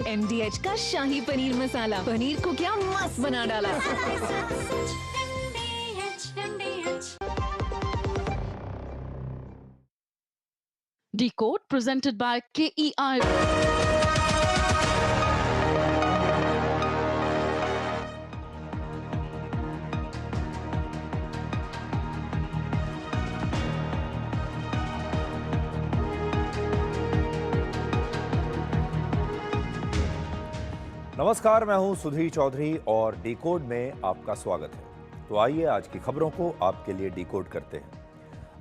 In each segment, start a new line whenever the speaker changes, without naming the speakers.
MDH का शाही पनीर मसाला, पनीर को क्या मस्त बना डाला।
Decode presented by KEI.
नमस्कार, मैं हूं सुधीर चौधरी और डिकोड में आपका स्वागत है। तो आइए आज की खबरों को आपके लिए डिकोड करते हैं।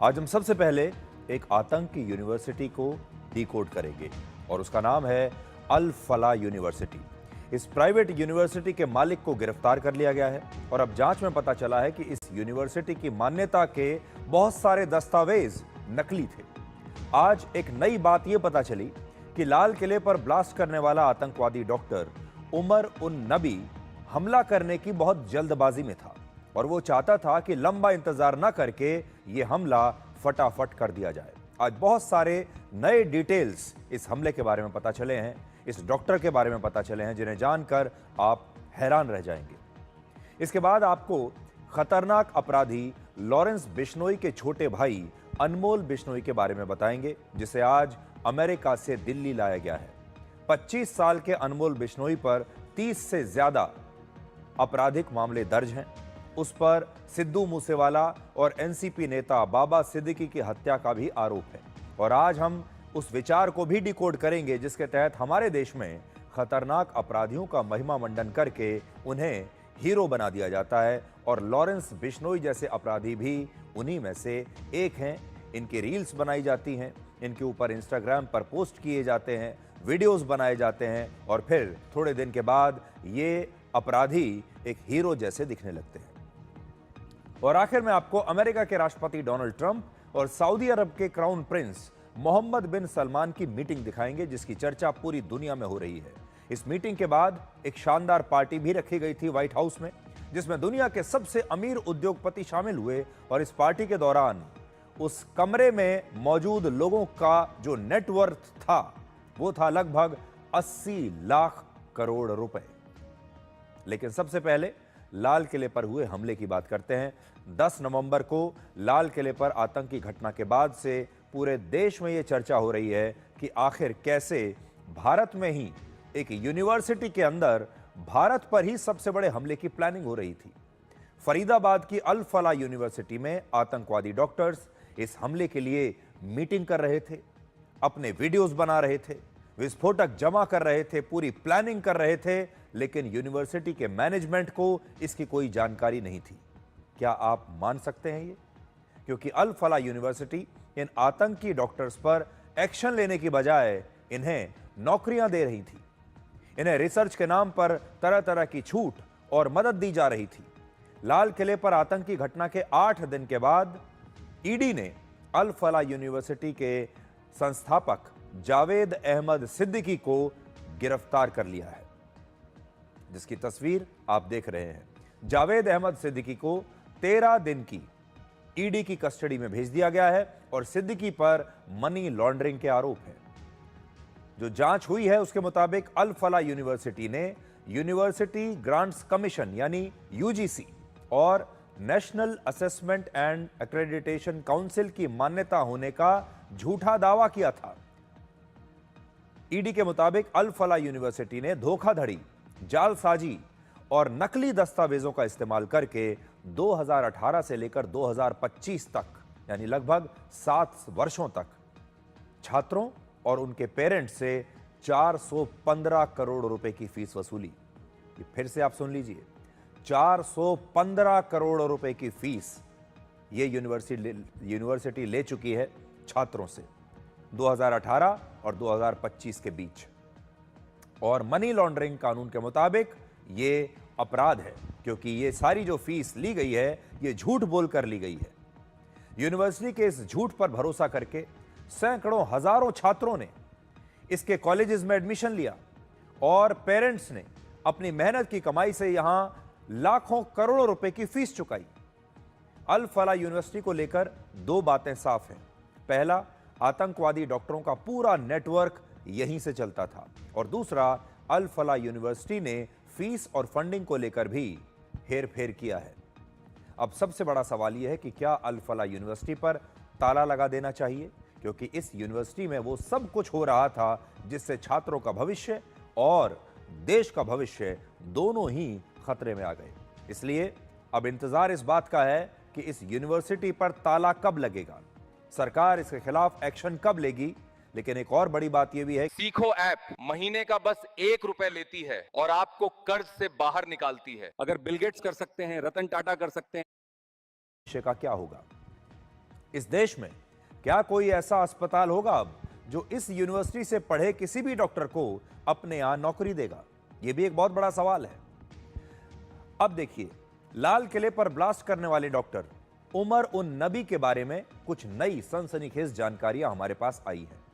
आज हम सबसे पहले एक आतंकी यूनिवर्सिटी को डिकोड करेंगे और उसका नाम है अल फला यूनिवर्सिटी। इस प्राइवेट यूनिवर्सिटी के मालिक को गिरफ्तार कर लिया गया है और अब जांच में पता चला है कि इस यूनिवर्सिटी की मान्यता के बहुत सारे दस्तावेज नकली थे। आज एक नई बात यह पता चली कि लाल किले पर ब्लास्ट करने वाला आतंकवादी डॉक्टर उमर उन नबी हमला करने की बहुत जल्दबाजी में था और वो चाहता था कि लंबा इंतजार न करके ये हमला फटाफट कर दिया जाए। आज बहुत सारे नए डिटेल्स इस हमले के बारे में पता चले हैं, इस डॉक्टर के बारे में पता चले हैं, जिन्हें जानकर आप हैरान रह जाएंगे। इसके बाद आपको खतरनाक अपराधी लॉरेंस बिश्नोई के छोटे भाई अनमोल बिश्नोई के बारे में बताएंगे, जिसे आज अमेरिका से दिल्ली लाया गया है। 25 साल के अनमोल बिश्नोई पर 30 से ज्यादा आपराधिक मामले दर्ज हैं। उस पर सिद्धू मूसेवाला और एनसीपी नेता बाबा सिद्दीकी की हत्या का भी आरोप है। और आज हम उस विचार को भी डिकोड करेंगे जिसके तहत हमारे देश में खतरनाक अपराधियों का महिमा मंडन करके उन्हें हीरो बना दिया जाता है और लॉरेंस बिश्नोई जैसे अपराधी भी उन्हीं में से एक हैं। इनकी रील्स बनाई जाती हैं, इनके ऊपर इंस्टाग्राम पर पोस्ट किए जाते हैं, वीडियोस बनाए जाते हैं और फिर थोड़े दिन के बाद ये अपराधी एक हीरो जैसे दिखने लगते हैं। और आखिर में आपको अमेरिका के राष्ट्रपति डोनाल्ड ट्रंप और सऊदी अरब के क्राउन प्रिंस मोहम्मद बिन सलमान की मीटिंग दिखाएंगे, जिसकी चर्चा पूरी दुनिया में हो रही है। इस मीटिंग के बाद एक शानदार पार्टी भी रखी गई थी व्हाइट हाउस में, जिसमें दुनिया के सबसे अमीर उद्योगपति शामिल हुए और इस पार्टी के दौरान उस कमरे में मौजूद लोगों का जो नेटवर्थ था वो था लगभग 80 लाख करोड़ रुपए। लेकिन सबसे पहले लाल किले पर हुए हमले की बात करते हैं। 10 नवंबर को लाल किले पर आतंकी घटना के बाद से पूरे देश में यह चर्चा हो रही है कि आखिर कैसे भारत में ही एक यूनिवर्सिटी के अंदर भारत पर ही सबसे बड़े हमले की प्लानिंग हो रही थी। फरीदाबाद की अल फला यूनिवर्सिटी में आतंकवादी डॉक्टर्स इस हमले के लिए मीटिंग कर रहे थे, अपने वीडियोस बना रहे थे, विस्फोटक जमा कर रहे थे, पूरी प्लानिंग कर रहे थे, लेकिन यूनिवर्सिटी के मैनेजमेंट को इसकी कोई जानकारी नहीं थी। क्या आप मान सकते हैं ये? क्योंकि अल फला यूनिवर्सिटी इन आतंकी डॉक्टर्स पर एक्शन लेने की बजाय इन्हें नौकरियां दे रही थी। इन्हें रिसर्च के नाम पर तरह तरह की छूट और मदद दी जा रही थी। लाल किले पर आतंकी घटना के 8 दिन के बाद ईडी ने अल फला यूनिवर्सिटी के संस्थापक जावेद अहमद सिद्दीकी को गिरफ्तार कर लिया है, जिसकी तस्वीर आप देख रहे हैं। जावेद अहमद सिद्दीकी को 13 दिन की ईडी की कस्टडी में भेज दिया गया है और सिद्दीकी पर मनी लॉन्ड्रिंग के आरोप हैं। जो जांच हुई है उसके मुताबिक अल फला यूनिवर्सिटी ने यूनिवर्सिटी ग्रांट्स कमीशन यानी यूजीसी और national assessment and accreditation council की मान्यता होने का झूठा दावा किया था। ईडी के मुताबिक अल फला यूनिवर्सिटी ने धोखाधड़ी, जालसाजी और नकली दस्तावेजों का इस्तेमाल करके 2018 से लेकर 2025 तक यानी लगभग 7 वर्षों तक छात्रों और उनके पेरेंट्स से 415 करोड़ रुपए की फीस वसूली। ये फिर से आप सुन लीजिए, 415 करोड़ रुपए की फीस ये यूनिवर्सिटी ले चुकी है छात्रों से 2018 और 2025 के बीच। और मनी लॉन्ड्रिंग कानून के मुताबिक ये अपराध है, क्योंकि ये सारी जो फीस ली गई है ये झूठ बोलकर ली गई है। यूनिवर्सिटी के इस झूठ पर भरोसा करके सैकड़ों हजारों छात्रों ने इसके कॉलेजेस में एडमिशन लिया और पेरेंट्स ने अपनी मेहनत की कमाई से यहां लाखों करोड़ों रुपए की फीस चुकाई। अल फला यूनिवर्सिटी को लेकर 2 बातें साफ हैं। पहला, आतंकवादी डॉक्टरों का पूरा नेटवर्क यहीं से चलता था और दूसरा, अल फला यूनिवर्सिटी ने फीस और फंडिंग को लेकर भी हेरफेर किया है। अब सबसे बड़ा सवाल यह है कि क्या अल फला यूनिवर्सिटी पर ताला लगा देना चाहिए, क्योंकि इस यूनिवर्सिटी में वो सब कुछ हो रहा था जिससे छात्रों का भविष्य और देश का भविष्य दोनों ही खतरे में आ गए। इसलिए अब इंतजार इस बात का है कि इस यूनिवर्सिटी पर ताला कब लगेगा, सरकार इसके खिलाफ एक्शन कब लेगी। लेकिन एक और बड़ी बात यह भी है,
सीखो ऐप महीने का बस ₹1 लेती है और आपको कर्ज से बाहर निकालती है। अगर बिल गेट्स कर सकते हैं, रतन टाटा कर सकते हैं,
भविष्य का क्या होगा। इस देश में क्या कोई ऐसा अस्पताल होगा अब जो इस यूनिवर्सिटी से पढ़े किसी भी डॉक्टर को अपने यहां नौकरी देगा? यह भी एक बहुत बड़ा सवाल है। अब देखिए, लाल किले पर ब्लास्ट करने वाले डॉक्टर उमर उन नबी के बारे में कुछ नई सनसनीखेज जानकारियां हमारे पास आई हैं।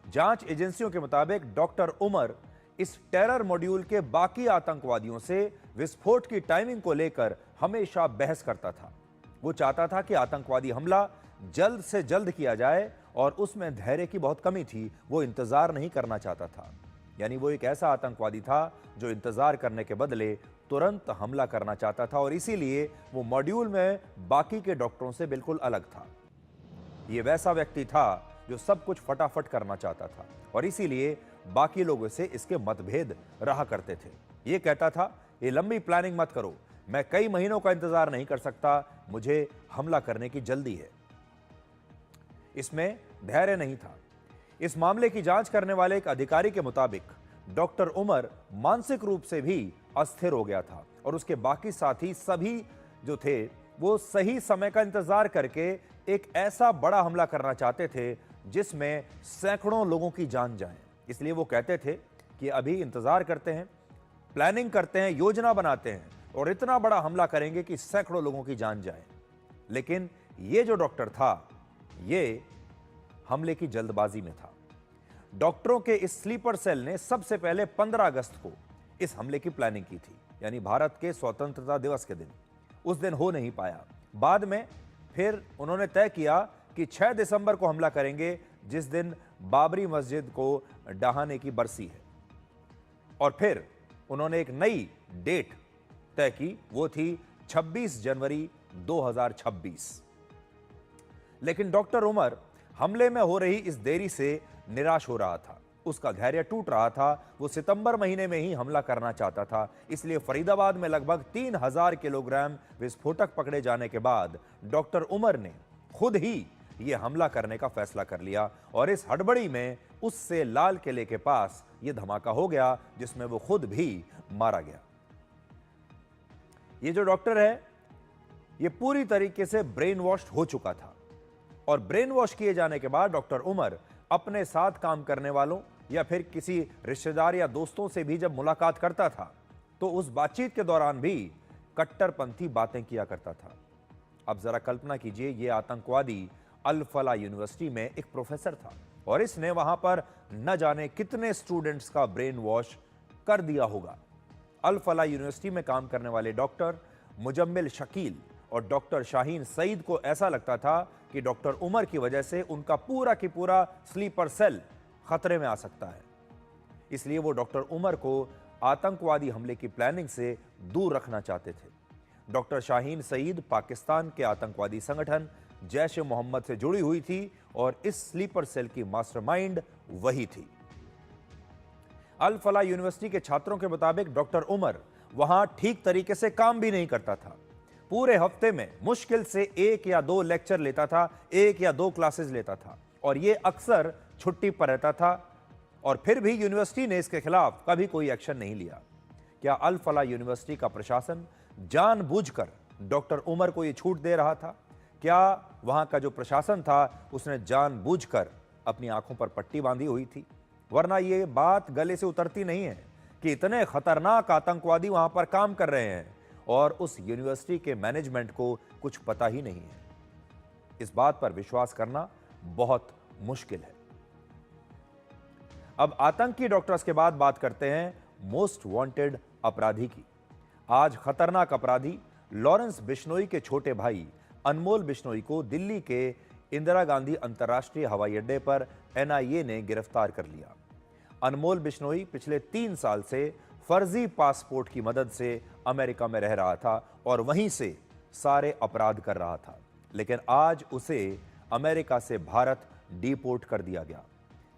जांच एजेंसियों के मुताबिक डॉक्टर उमर इस टेरर मॉड्यूल के बाकी आतंकवादियों से विस्फोट की टाइमिंग को लेकर हमेशा बहस करता था। वो चाहता था कि आतंकवादी हमला जल्द से जल्द किया जाए और उसमें धैर्य की बहुत कमी थी। वो इंतजार नहीं करना चाहता था, यानी वो एक ऐसा आतंकवादी था जो इंतजार करने के बदले तुरंत हमला करना चाहता था, और इसीलिए वो मॉड्यूल में बाकी के डॉक्टरों से बिल्कुल अलग था। ये वैसा व्यक्ति था जो सब कुछ फटाफट करना चाहता था, और इसीलिए बाकी लोगों से इसके मतभेद रहा करते थे। ये कहता था, ये लंबी प्लानिंग मत करो, मैं कई महीनों का इंतजार नहीं कर सकता, मुझे हमला करने की जल्दी है। इसमें धैर्य नहीं था। इस मामले की जांच करने वाले एक अधिकारी के मुताबिक डॉक्टर उमर मानसिक रूप से भी अस्थिर हो गया था, और उसके बाकी साथी सभी जो थे वो सही समय का इंतजार करके एक ऐसा बड़ा हमला करना चाहते थे जिसमें सैकड़ों लोगों की जान जाए। इसलिए वो कहते थे कि अभी इंतजार करते हैं, प्लानिंग करते हैं, योजना बनाते हैं और इतना बड़ा हमला करेंगे कि सैकड़ों लोगों की जान जाए। लेकिन ये जो डॉक्टर था, ये हमले की जल्दबाजी में था। डॉक्टरों के इस स्लीपर सेल ने सबसे पहले 15 अगस्त को इस हमले की प्लानिंग की थी, यानी भारत के स्वतंत्रता दिवस के दिन। उस दिन हो नहीं पाया। बाद में फिर उन्होंने तय किया कि 6 दिसंबर को हमला करेंगे, जिस दिन बाबरी मस्जिद को ढहाने की बरसी है। और फिर उन्होंने एक नई डेट तय की, वो थी 26 जनवरी 2026। लेकिन डॉक्टर उमर हमले में हो रही इस देरी से निराश हो रहा था। उसका धैर्य टूट रहा था। वो सितंबर महीने में ही हमला करना चाहता था। इसलिए फरीदाबाद में लगभग 3000 किलोग्राम विस्फोटक पकड़े जाने के बाद डॉक्टर उमर ने खुद ही यह हमला करने का फैसला कर लिया, और इस हड़बड़ी में उससे लाल किले के पास यह धमाका हो गया जिसमें वो खुद भी मारा गया। ये जो डॉक्टर है, ये पूरी तरीके से ब्रेन वॉश हो चुका था, और ब्रेन वॉश किए जाने के बाद डॉक्टर उमर अपने साथ काम करने वालों या फिर किसी रिश्तेदार या दोस्तों से भी जब मुलाकात करता था तो उस बातचीत के दौरान भी कट्टरपंथी बातें किया करता था। अब जरा कल्पना कीजिए, यह आतंकवादी अल फला यूनिवर्सिटी में एक प्रोफेसर था, और इसने वहां पर न जाने कितने स्टूडेंट्स का ब्रेन वॉश कर दिया होगा। अल फला यूनिवर्सिटी में काम करने वाले डॉक्टर मुजम्मिल शकील और डॉक्टर शाहीन सईद को ऐसा लगता था कि डॉक्टर उमर की वजह से उनका पूरा की पूरा स्लीपर सेल खतरे में आ सकता है। इसलिए वो डॉक्टर उमर को आतंकवादी हमले की प्लानिंग से दूर रखना चाहते थे। डॉक्टर शाहीन सईद पाकिस्तान के आतंकवादी संगठन जैश ए मोहम्मद से जुड़ी हुई थी, और इस स्लीपर सेल की मास्टरमाइंड वही थी। अल फला यूनिवर्सिटी के छात्रों के मुताबिक डॉक्टर उमर वहां ठीक तरीके से काम भी नहीं करता था। पूरे हफ्ते में मुश्किल से 1 या 2 लेक्चर लेता था, 1 या 2 क्लासेस लेता था, और यह अक्सर छुट्टी पर रहता था। और फिर भी यूनिवर्सिटी ने इसके खिलाफ कभी कोई एक्शन नहीं लिया। क्या अल फला यूनिवर्सिटी का प्रशासन जानबूझकर डॉक्टर उमर को यह छूट दे रहा था? क्या वहां का जो प्रशासन था उसने जानबूझकर अपनी आंखों पर पट्टी बांधी हुई थी? वरना यह बात गले से उतरती नहीं है कि इतने खतरनाक आतंकवादी वहां पर काम कर रहे हैं और उस यूनिवर्सिटी के मैनेजमेंट को कुछ पता ही नहीं है। इस बात पर विश्वास करना बहुत मुश्किल है। अब आतंकी डॉक्टर्स के बाद बात करते हैं मोस्ट वांटेड अपराधी की। आज खतरनाक अपराधी लॉरेंस बिश्नोई के छोटे भाई अनमोल बिश्नोई को दिल्ली के इंदिरा गांधी अंतर्राष्ट्रीय हवाई अड्डे पर एनआईए ने गिरफ्तार कर लिया। अनमोल बिश्नोई पिछले 3 साल से फर्जी पासपोर्ट की मदद से अमेरिका में रह रहा था और वहीं से सारे अपराध कर रहा था। लेकिन आज उसे अमेरिका से भारत डिपोर्ट कर दिया गया।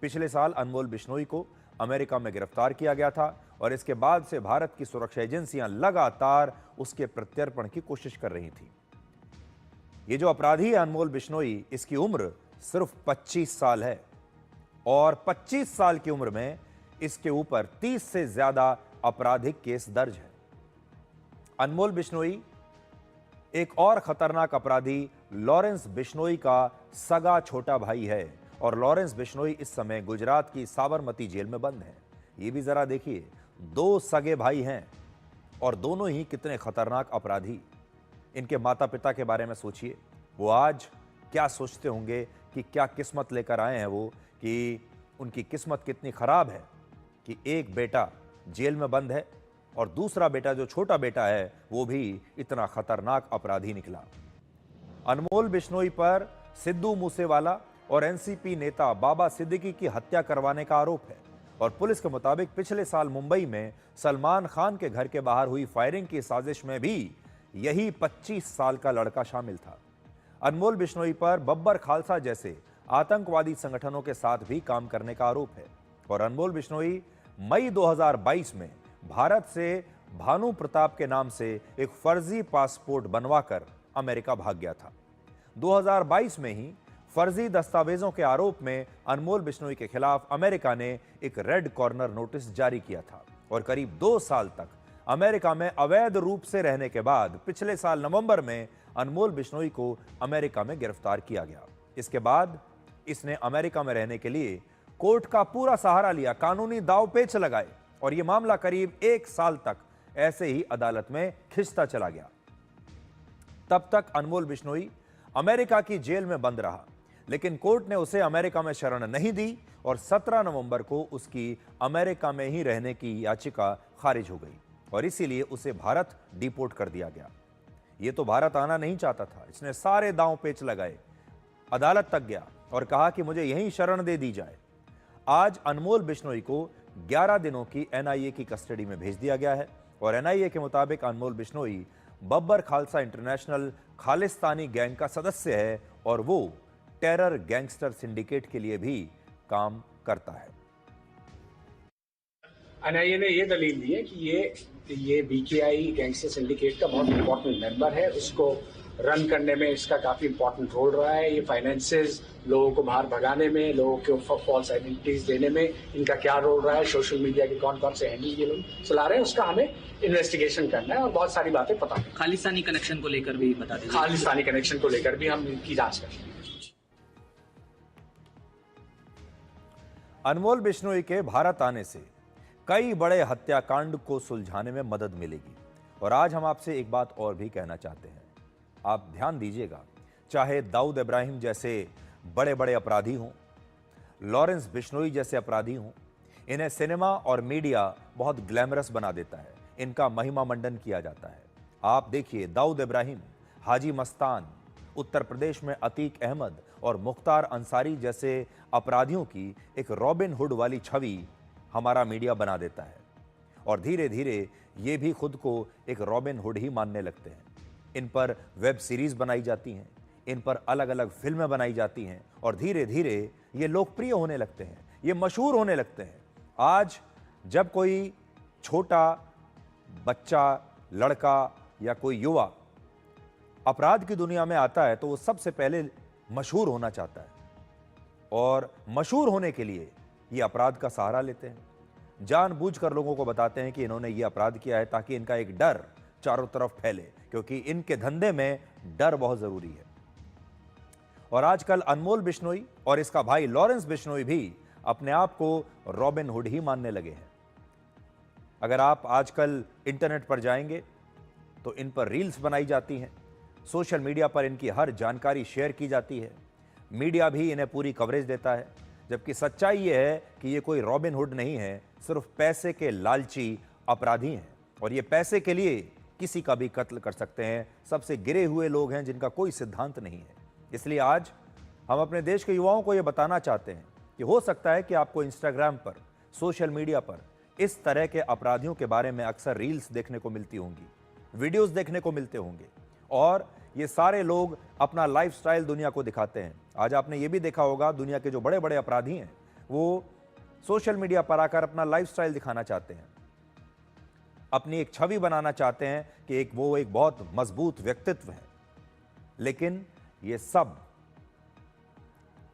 पिछले साल अनमोल बिश्नोई को अमेरिका में गिरफ्तार किया गया था और इसके बाद से भारत की सुरक्षा एजेंसियां लगातार उसके प्रत्यर्पण की कोशिश कर रही थी। ये जो अपराधी है अनमोल बिश्नोई, इसकी उम्र सिर्फ 25 साल है और 25 साल की उम्र में इसके ऊपर 30 से ज्यादा आपराधिक केस दर्ज है। अनमोल बिश्नोई एक और खतरनाक अपराधी लॉरेंस बिश्नोई का सगा छोटा भाई है और लॉरेंस बिश्नोई इस समय गुजरात की साबरमती जेल में बंद है। ये भी जरा देखिए, 2 सगे भाई हैं और दोनों ही कितने खतरनाक अपराधी। इनके माता पिता के बारे में सोचिए, वो आज क्या सोचते होंगे कि क्या किस्मत लेकर आए हैं वो, कि उनकी किस्मत कितनी खराब है कि एक बेटा जेल में बंद है और दूसरा बेटा जो छोटा बेटा है वो भी इतना खतरनाक अपराधी निकला। अनमोल बिश्नोई पर सिद्धू मूसेवाला और एनसीपी नेता बाबा सिद्दीकी की हत्या करवाने का आरोप है और पुलिस के मुताबिक पिछले साल मुंबई में सलमान खान के घर के बाहर हुई फायरिंग की साजिश में भी यही 25 साल का लड़का शामिल था। अनमोल बिश्नोई पर बब्बर खालसा जैसे आतंकवादी संगठनों के साथ भी काम करने का आरोप है और अनमोल बिश्नोई मई 2022 में भारत से भानु प्रताप के नाम से एक फर्जी पासपोर्ट बनवाकर अमेरिका भाग गया था। 2022 में ही फर्जी दस्तावेजों के आरोप में अनमोल बिश्नोई के खिलाफ अमेरिका ने एक रेड कॉर्नर नोटिस जारी किया था और करीब 2 साल तक अमेरिका में अवैध रूप से रहने के बाद पिछले साल नवंबर में अनमोल बिश्नोई को अमेरिका में गिरफ्तार किया गया। इसके बाद इसने अमेरिका में रहने के लिए कोर्ट का पूरा सहारा लिया, कानूनी दांवपेच लगाए और यह मामला करीब 1 साल तक ऐसे ही अदालत में खिंचता चला गया। तब तक अनमोल बिश्नोई अमेरिका की जेल में बंद रहा, लेकिन कोर्ट ने उसे अमेरिका में शरण नहीं दी और 17 नवंबर को उसकी अमेरिका में ही रहने की याचिका खारिज हो गई और इसीलिए उसे भारत डिपोर्ट कर दिया गया। यह तो भारत आना नहीं चाहता था, इसने सारे दांव पेच लगाए, अदालत तक गया और कहा कि मुझे यहीं शरण दे दी जाए। आज अनमोल बिश्नोई को 11 दिनों की एनआईए की कस्टडी में भेज दिया गया है और एनआईए के मुताबिक अनमोल बिश्नोई बब्बर खालसा इंटरनेशनल खालिस्तानी गैंग का सदस्य है और वो टेरर गैंगस्टर सिंडिकेट के लिए भी काम करता है।
एनआईए ने ये दलील दी है कि ये बीकेआई गैंगस्टर सिंडिकेट का बहुत इंपॉर्टेंट मेंबर है, उसको रन करने में इसका काफी इंपॉर्टेंट रोल रहा है। ये फाइनेंसेस लोगों को बाहर भगाने में, लोगों के ऊपर फॉल्स आइडेंटिटीज देने में इनका क्या रोल रहा है, सोशल मीडिया के कौन कौन से हैंडल ये लोग चला रहे हैं, उसका हमें इन्वेस्टिगेशन करना है और बहुत सारी बातें पता है।
खालिस्तानी कनेक्शन को लेकर भी बता दीजिए।
खालिस्तानी कनेक्शन को लेकर भी हम इनकी जांच करेंगे।
अनमोल बिश्नोई के भारत आने से कई बड़े हत्याकांड को सुलझाने में मदद मिलेगी और आज हम आपसे एक बात और भी कहना चाहते हैं। आप ध्यान दीजिएगा, चाहे दाऊद इब्राहिम जैसे बड़े बड़े अपराधी हों, लॉरेंस बिश्नोई जैसे अपराधी हों, इन्हें सिनेमा और मीडिया बहुत ग्लैमरस बना देता है, इनका महिमा मंडन किया जाता है। आप देखिए, दाऊद इब्राहिम, हाजी मस्तान, उत्तर प्रदेश में अतीक अहमद और मुख्तार अंसारी जैसे अपराधियों की एक रॉबिन हुड वाली छवि हमारा मीडिया बना देता है और धीरे धीरे ये भी खुद को एक रॉबिन हुड ही मानने लगते हैं। इन पर वेब सीरीज बनाई जाती हैं, इन पर अलग अलग फिल्में बनाई जाती हैं और धीरे धीरे ये लोकप्रिय होने लगते हैं, ये मशहूर होने लगते हैं। आज जब कोई छोटा बच्चा, लड़का या कोई युवा अपराध की दुनिया में आता है तो वो सबसे पहले मशहूर होना चाहता है और मशहूर होने के लिए ये अपराध का सहारा लेते हैं। जानबूझकर लोगों को बताते हैं कि इन्होंने ये अपराध किया है ताकि इनका एक डर चारों तरफ फैले, क्योंकि इनके धंधे में डर बहुत जरूरी है। और आजकल अनमोल बिश्नोई और इसका भाई लॉरेंस बिश्नोई भी अपने आप को रॉबिन हुड ही मानने लगे हैं। अगर आप आजकल इंटरनेट पर जाएंगे तो इन पर रील्स बनाई जाती हैं, सोशल मीडिया पर इनकी हर जानकारी शेयर की जाती है, मीडिया भी इन्हें पूरी कवरेज देता है, जबकि सच्चाई यह है कि ये कोई रॉबिन हुड नहीं है, सिर्फ पैसे के लालची अपराधी हैं और ये पैसे के लिए किसी का भी कत्ल कर सकते हैं। सबसे गिरे हुए लोग हैं जिनका कोई सिद्धांत नहीं है। इसलिए आज हम अपने देश के युवाओं को यह बताना चाहते हैं कि हो सकता है कि आपको इंस्टाग्राम पर सोशल मीडिया पर इस तरह के अपराधियों के बारे में अक्सर रील्स देखने को मिलती होंगी, वीडियोस देखने को मिलते होंगे और ये सारे लोग अपना लाइफस्टाइल दुनिया को दिखाते हैं। आज आपने ये भी देखा होगा, दुनिया के जो बड़े बड़े अपराधी हैं वो सोशल मीडिया पर आकर अपना लाइफस्टाइल दिखाना चाहते हैं, अपनी एक छवि बनाना चाहते हैं कि वो एक बहुत मजबूत व्यक्तित्व है। लेकिन ये सब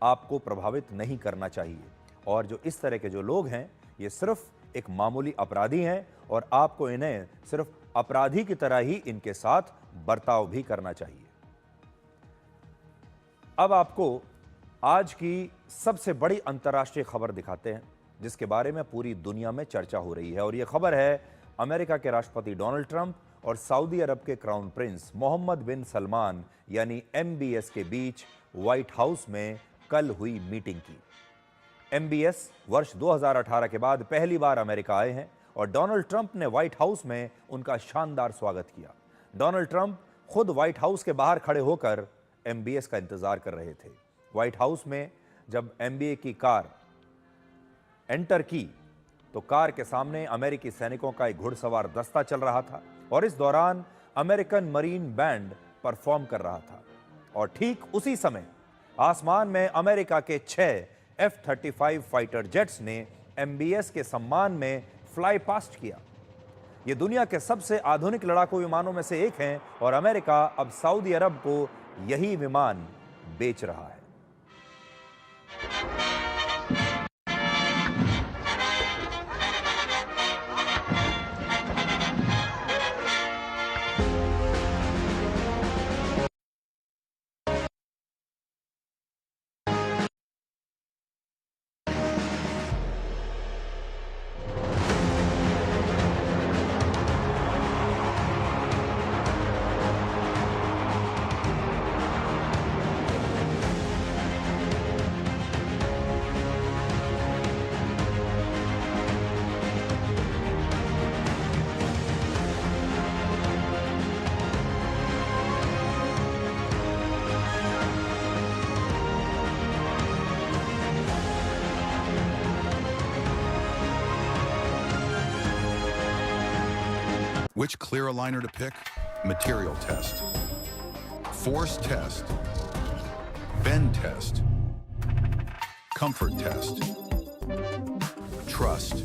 आपको प्रभावित नहीं करना चाहिए और जो इस तरह के जो लोग हैं ये सिर्फ एक मामूली अपराधी हैं और आपको इन्हें सिर्फ अपराधी की तरह ही इनके साथ बर्ताव भी करना चाहिए। अब आपको आज की सबसे बड़ी अंतर्राष्ट्रीय खबर दिखाते हैं जिसके बारे में पूरी दुनिया में चर्चा हो रही है और यह खबर है अमेरिका के राष्ट्रपति डोनाल्ड ट्रंप और सऊदी अरब के क्राउन प्रिंस मोहम्मद बिन सलमान यानी MBS के बीच व्हाइट हाउस में कल हुई मीटिंग की। MBS वर्ष 2018 के बाद पहली बार अमेरिका आए हैं और डोनाल्ड ट्रंप ने व्हाइट हाउस में उनका शानदार स्वागत किया। डोनाल्ड ट्रंप खुद व्हाइट हाउस के बाहर खड़े होकर MBS का इंतजार कर रहे थे। व्हाइट हाउस में जब MBS की कार एंटर की तो कार के सामने अमेरिकी सैनिकों का एक घुड़सवार दस्ता चल रहा था और इस दौरान अमेरिकन मरीन बैंड परफॉर्म कर रहा था और ठीक उसी समय आसमान में अमेरिका के 6 F-35 फाइटर जेट्स ने MBS के सम्मान में फ्लाई पास्ट किया। ये दुनिया के सबसे आधुनिक लड़ाकू विमानों में से एक हैं और अमेरिका अब सऊदी अरब को यही विमान बेच रहा है।
Which clear aligner to pick? Material test, force test, bend test, comfort test, trust.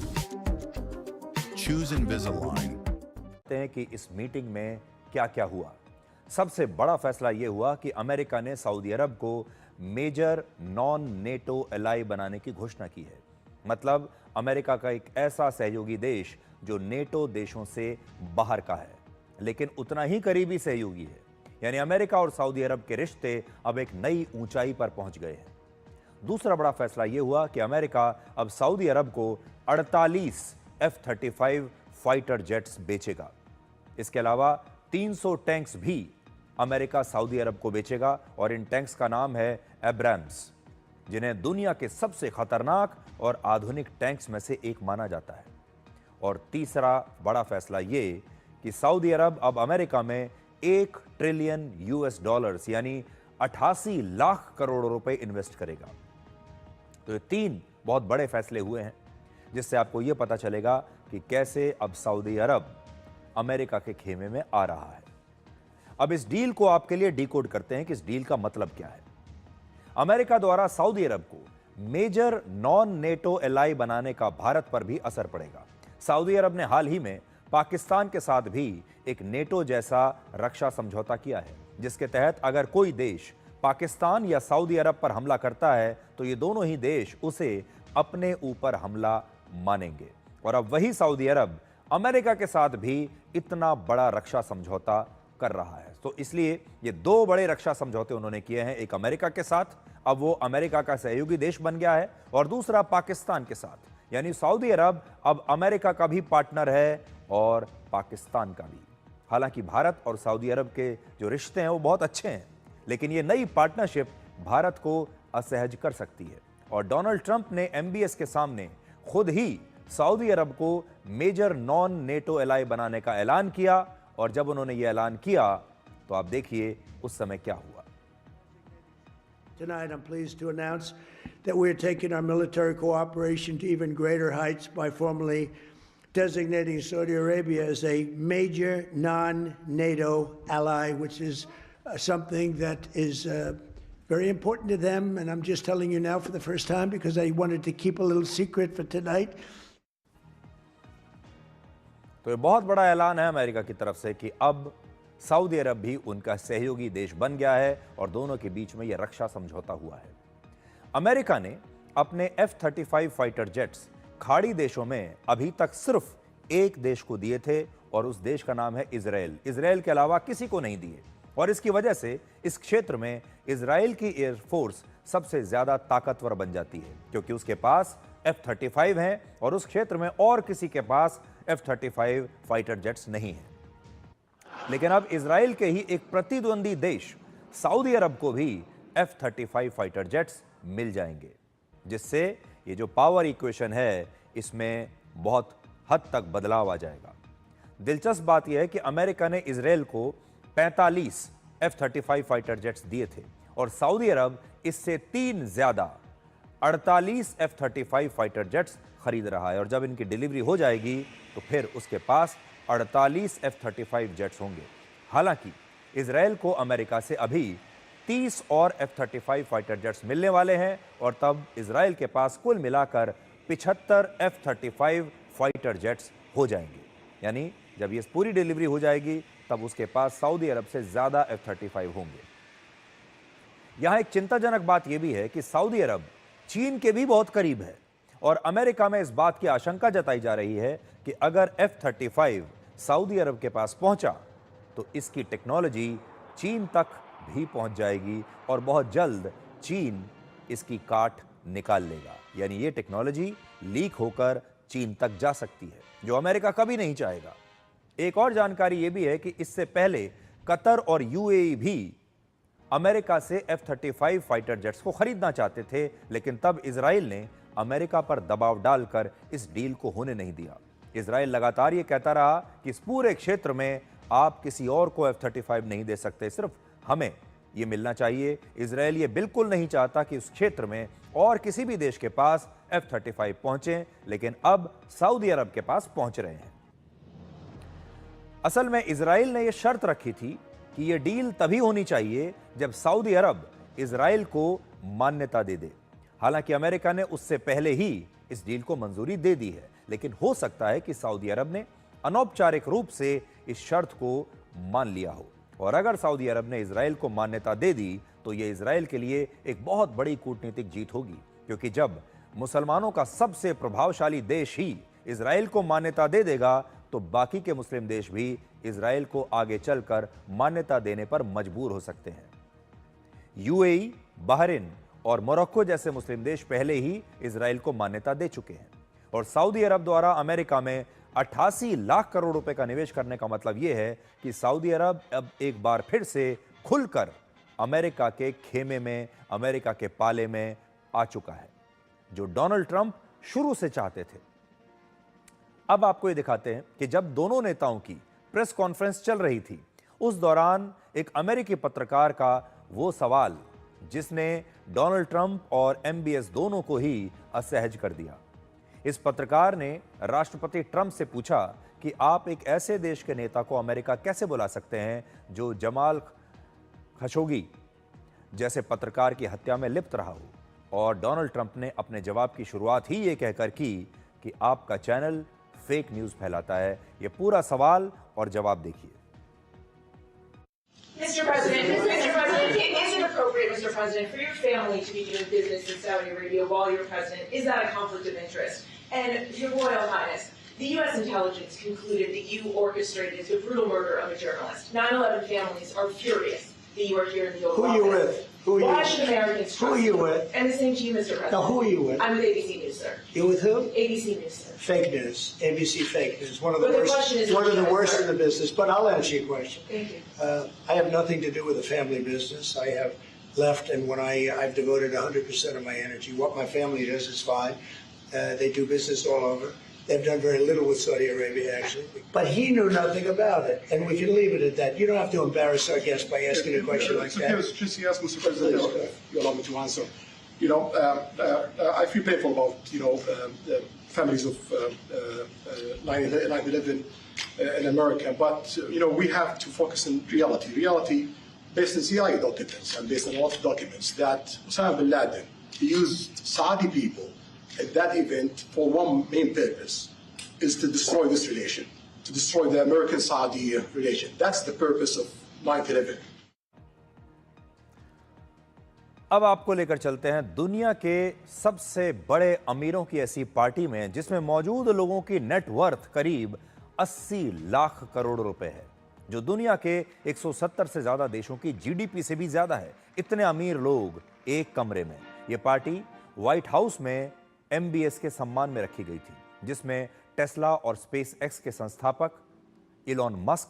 Choose Invisalign.
कहते हैं कि इस मीटिंग में क्या क्या हुआ। सबसे बड़ा फैसला यह हुआ कि अमेरिका ने सऊदी अरब को मेजर नॉन नेटो एलाई बनाने की घोषणा की है। मतलब अमेरिका का एक ऐसा सहयोगी देश जो नेटो देशों से बाहर का है लेकिन उतना ही करीबी सहयोगी है। यानी अमेरिका और सऊदी अरब के रिश्ते अब एक नई ऊंचाई पर पहुंच गए हैं। दूसरा बड़ा फैसला यह हुआ कि अमेरिका अब सऊदी अरब को 48 F-35 फाइटर जेट्स बेचेगा। इसके अलावा 300 टैंक्स भी अमेरिका सऊदी अरब को बेचेगा और इन टैंक्स का नाम है एब्राम्स, जिन्हें दुनिया के सबसे खतरनाक और आधुनिक टैंक्स में से एक माना जाता है। और तीसरा बड़ा फैसला ये कि सऊदी अरब अब अमेरिका में $1 ट्रिलियन यानी 88 लाख करोड़ रुपए इन्वेस्ट करेगा। तो ये 3 बहुत बड़े फैसले हुए हैं जिससे आपको यह पता चलेगा कि कैसे अब सऊदी अरब अमेरिका के खेमे में आ रहा है। अब इस डील को आपके लिए डिकोड करते हैं कि इस डील का मतलब क्या है। अमेरिका द्वारा सऊदी अरब को मेजर नॉन नेटो एलाई बनाने का भारत पर भी असर पड़ेगा। सऊदी अरब ने हाल ही में पाकिस्तान के साथ भी एक नेटो जैसा रक्षा समझौता किया है जिसके तहत अगर कोई देश पाकिस्तान या सऊदी अरब पर हमला करता है तो ये दोनों ही देश उसे अपने ऊपर हमला मानेंगे। और अब वही सऊदी अरब अमेरिका के साथ भी इतना बड़ा रक्षा समझौता कर रहा है। तो इसलिए ये 2 बड़े रक्षा समझौते उन्होंने किए हैं, एक अमेरिका के साथ, अब वो अमेरिका का सहयोगी देश बन गया है, और दूसरा पाकिस्तान के साथ। यानी सऊदी अरब अब अमेरिका का भी पार्टनर है और पाकिस्तान का भी। हालांकि भारत और सऊदी अरब के जो रिश्ते हैं वो बहुत अच्छे हैं, लेकिन ये नई पार्टनरशिप भारत को असहज कर सकती है। और डोनाल्ड ट्रंप ने MBS के सामने खुद ही सऊदी अरब को मेजर नॉन नेटो एलाई बनाने का ऐलान किया, और जब उन्होंने ये ऐलान किया तो आप देखिए उस समय क्या हुआ।
Tonight, I'm pleased to announce that we're taking our military cooperation to even greater heights by formally designating Saudi Arabia as a major non-NATO ally, which is something that is very important to them. And I'm just telling you now for the first time because I wanted to keep a little secret for tonight.
तो ये बहुत बड़ा ऐलान है America की तरफ से कि अब सऊदी अरब भी उनका सहयोगी देश बन गया है और दोनों के बीच में यह रक्षा समझौता हुआ है। अमेरिका ने अपने F-35 फाइटर जेट्स खाड़ी देशों में अभी तक सिर्फ एक देश को दिए थे और उस देश का नाम है इजराइल। इजराइल के अलावा किसी को नहीं दिए और इसकी वजह से इस क्षेत्र में इजराइल की एयरफोर्स सबसे ज्यादा ताकतवर बन जाती है क्योंकि उसके पास F-35 हैं और उस क्षेत्र में और किसी के पास F-35 फाइटर जेट्स नहीं हैं। लेकिन अब इजराइल के ही एक प्रतिद्वंदी देश सऊदी अरब को भी F-35 फाइटर जेट्स मिल जाएंगे, जिससे ये जो पावर इक्वेशन है इसमें बहुत हद तक बदलाव आ जाएगा। दिलचस्प बात यह है कि अमेरिका ने इजराइल को 45 F-35 फाइटर जेट्स दिए थे और सऊदी अरब इससे 3 ज्यादा 48 F-35 फाइटर जेट्स खरीद रहा है और जब इनकी डिलीवरी हो जाएगी तो फिर उसके पास 48 F-35 जेट्स होंगे। हालांकि इजराइल को अमेरिका से अभी 30 और F-35 फाइटर जेट्स मिलने वाले हैं और तब इजराइल के पास कुल मिलाकर 75 F-35 फाइटर जेट्स हो जाएंगे। यानी जब ये पूरी डिलीवरी हो जाएगी तब उसके पास सऊदी अरब से ज्यादा F-35 होंगे। यहां एक चिंताजनक बात यह भी है कि सऊदी अरब चीन के भी बहुत करीब है और अमेरिका में इस बात की आशंका जताई जा रही है कि अगर F-35 सऊदी अरब के पास पहुंचा तो इसकी टेक्नोलॉजी चीन तक भी पहुंच जाएगी और बहुत जल्द चीन इसकी काट निकाल लेगा। यानी ये टेक्नोलॉजी लीक होकर चीन तक जा सकती है, जो अमेरिका कभी नहीं चाहेगा। एक और जानकारी यह भी है कि इससे पहले कतर और यूएई भी अमेरिका से F-35 फाइटर जेट्स को खरीदना चाहते थे, लेकिन तब इजराइल ने अमेरिका पर दबाव डालकर इस डील को होने नहीं दिया। इजराइल लगातार ये कहता रहा कि इस पूरे क्षेत्र में आप किसी और को F-35 नहीं दे सकते, सिर्फ हमें ये मिलना चाहिए। इजराइल ये बिल्कुल नहीं चाहता कि उस क्षेत्र में और किसी भी देश के पास F-35 पहुंचे, लेकिन अब सऊदी अरब के पास पहुंच रहे हैं। असल में इजराइल ने यह शर्त रखी थी कि यह डील तभी होनी चाहिए जब सऊदी अरब इजराइल को मान्यता दे दे। हालांकि अमेरिका ने उससे पहले ही इस डील को मंजूरी दे दी है, लेकिन हो सकता है कि सऊदी अरब ने अनौपचारिक रूप से इस शर्त को मान लिया हो और अगर सऊदी अरब ने इजराइल को मान्यता दे दी तो यह इजराइल के लिए एक बहुत बड़ी कूटनीतिक जीत होगी, क्योंकि जब मुसलमानों का सबसे प्रभावशाली देश ही इजराइल को मान्यता दे देगा तो बाकी के मुस्लिम देश भी इजराइल को आगे चलकर मान्यता देने पर मजबूर हो सकते हैं। यूएई, बहरीन और मोरक्को जैसे मुस्लिम देश पहले ही इजराइल को मान्यता दे चुके हैं और सऊदी अरब द्वारा अमेरिका में 88 लाख करोड़ रुपए का निवेश करने का मतलब यह है कि सऊदी अरब अब एक बार फिर से खुलकर अमेरिका के खेमे में, अमेरिका के पाले में आ चुका है, जो डोनाल्ड ट्रंप शुरू से चाहते थे। अब आपको ये दिखाते हैं कि जब दोनों नेताओं की प्रेस कॉन्फ्रेंस चल रही थी, उस दौरान एक अमेरिकी पत्रकार का वो सवाल जिसने डोनाल्ड ट्रंप और MBS दोनों को ही असहज कर दिया। इस पत्रकार ने राष्ट्रपति ट्रंप से पूछा कि आप एक ऐसे देश के नेता को अमेरिका कैसे बुला सकते हैं जो जमाल खशोगी जैसे पत्रकार की हत्या में लिप्त रहा हो। और डोनाल्ड ट्रंप ने अपने जवाब की शुरुआत ही ये कहकर की कि आपका चैनल फेक न्यूज फैलाता है। ये पूरा सवाल और जवाब देखिए।
Mr. President, is it appropriate, Mr. President, for your family to be doing business in Saudi Arabia while you're president? Is that a conflict of interest? And Your Royal Highness, the U.S. intelligence concluded that you orchestrated the brutal murder of a journalist. 9/11 families are furious that you are here in the Oval Office.
Who are you with?
Why should Americans trust
Who are you with?
And the same to you, Mr. President.
Now, who are you with?
I'm with ABC News, sir.
You with who?
ABC News, sir.
Fake news. ABC fake news. One of the
But the
worst.
question is
One of the
yes,
worst
sir.
in the business. But I'll answer your question.
Thank you.
I have nothing to do with the family business. I have left, and when I've devoted 100% of my energy. What my family does is fine. They do business all over. They've done very little with Saudi Arabia, actually. But he knew nothing about it, and we can leave it at that. You don't have to embarrass our guest by asking a question like that.
Just yes, Mr. President, you allow me to answer. You know, I feel painful about, you know, the families of 9/11 in America, but, you know, we have to focus on reality. Reality based on CIA documents and based on a lot of documents that Osama bin Laden used Saudi people at that event for one main purpose, is to destroy this relation, to destroy the American-Saudi relation. That's the purpose of 9/11.
अब आपको लेकर चलते हैं दुनिया के सबसे बड़े अमीरों की ऐसी पार्टी में जिसमें मौजूद लोगों की नेटवर्थ करीब 80 लाख करोड़ रुपए है, जो दुनिया के 170 से ज्यादा देशों की जीडीपी से भी ज्यादा है। इतने अमीर लोग एक कमरे में। यह पार्टी व्हाइट हाउस में MBS के सम्मान में रखी गई थी, जिसमें टेस्ला और स्पेस एक्स के संस्थापक इलॉन मस्क,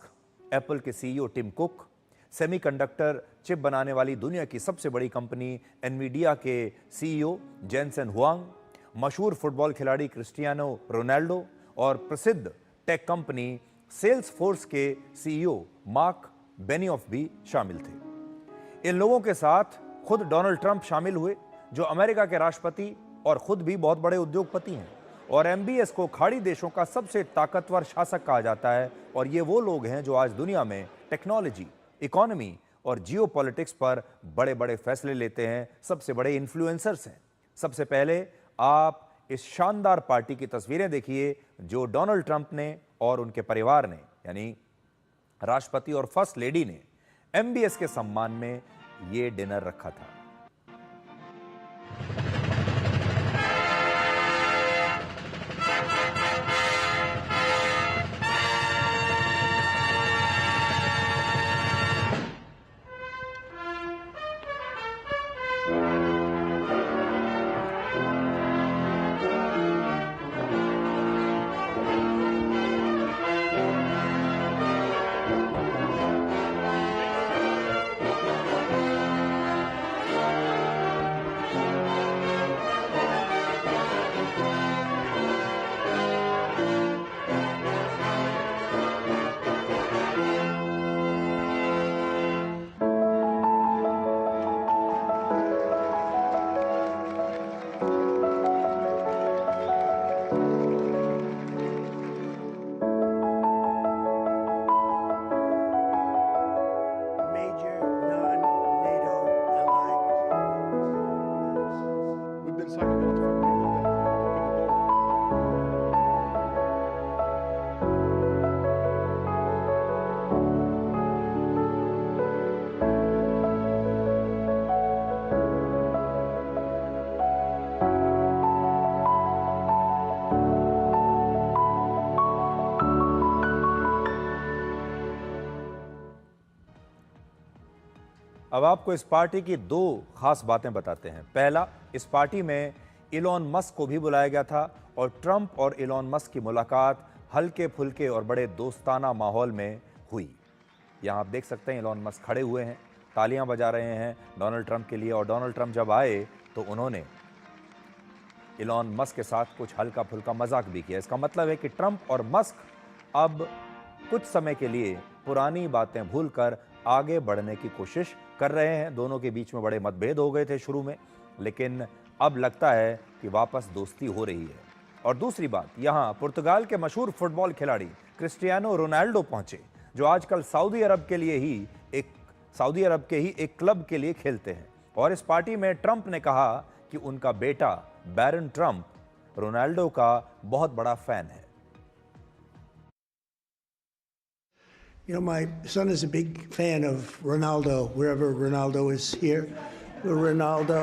एप्पल के CEO Tim Cook, semiconductor chip बनाने वाली दुनिया की सबसे बड़ी कंपनी एनवीडिया के CEO जेनसेन हुआंग, मशहूर फुटबॉल खिलाड़ी क्रिस्टियानो रोनाल्डो और प्रसिद्ध टेक कंपनी सेल्सफोर्स के CEO मार्क बेनियोफ भी शामिल थे। इन लोगों के साथ खुद डोनाल्ड ट्रंप शामिल हुए, जो अमेरिका के राष्ट्रपति और खुद भी बहुत बड़े उद्योगपति हैं, और MBS को खाड़ी देशों का सबसे ताकतवर शासक कहा जाता है। और ये वो लोग हैं जो आज दुनिया में टेक्नोलॉजी, इकोनॉमी और जियोपॉलिटिक्स पर बड़े बड़े फैसले लेते हैं, सबसे बड़े इन्फ्लुएंसर्स हैं। सबसे पहले आप इस शानदार पार्टी की तस्वीरें देखिए जो डोनाल्ड ट्रंप ने और उनके परिवार ने, यानी राष्ट्रपति और फर्स्ट लेडी ने MBS के सम्मान में ये डिनर रखा था। अब आपको इस पार्टी की दो खास बातें बताते हैं। पहला, इस पार्टी में इलॉन मस्क को भी बुलाया गया था और ट्रंप और इलॉन मस्क की मुलाकात हल्के फुल्के और बड़े दोस्ताना माहौल में हुई। यहाँ आप देख सकते हैं इलॉन मस्क खड़े हुए हैं, तालियां बजा रहे हैं डोनाल्ड ट्रंप के लिए, और डोनाल्ड ट्रंप जब आए तो उन्होंने इलॉन मस्क के साथ कुछ हल्का फुल्का मजाक भी किया। इसका मतलब है कि ट्रंप और मस्क अब कुछ समय के लिए पुरानी बातें भूलकर आगे बढ़ने की कोशिश कर रहे हैं। दोनों के बीच में बड़े मतभेद हो गए थे शुरू में, लेकिन अब लगता है कि वापस दोस्ती हो रही है। और दूसरी बात, यहाँ पुर्तगाल के मशहूर फुटबॉल खिलाड़ी क्रिस्टियानो रोनाल्डो पहुंचे, जो आजकल सऊदी अरब के ही एक क्लब के लिए खेलते हैं। और इस पार्टी में ट्रंप ने कहा कि उनका बेटा बैरन ट्रंप रोनाल्डो का बहुत बड़ा फैन है।
You know, my son is a big fan of Ronaldo, wherever Ronaldo is here. Ronaldo.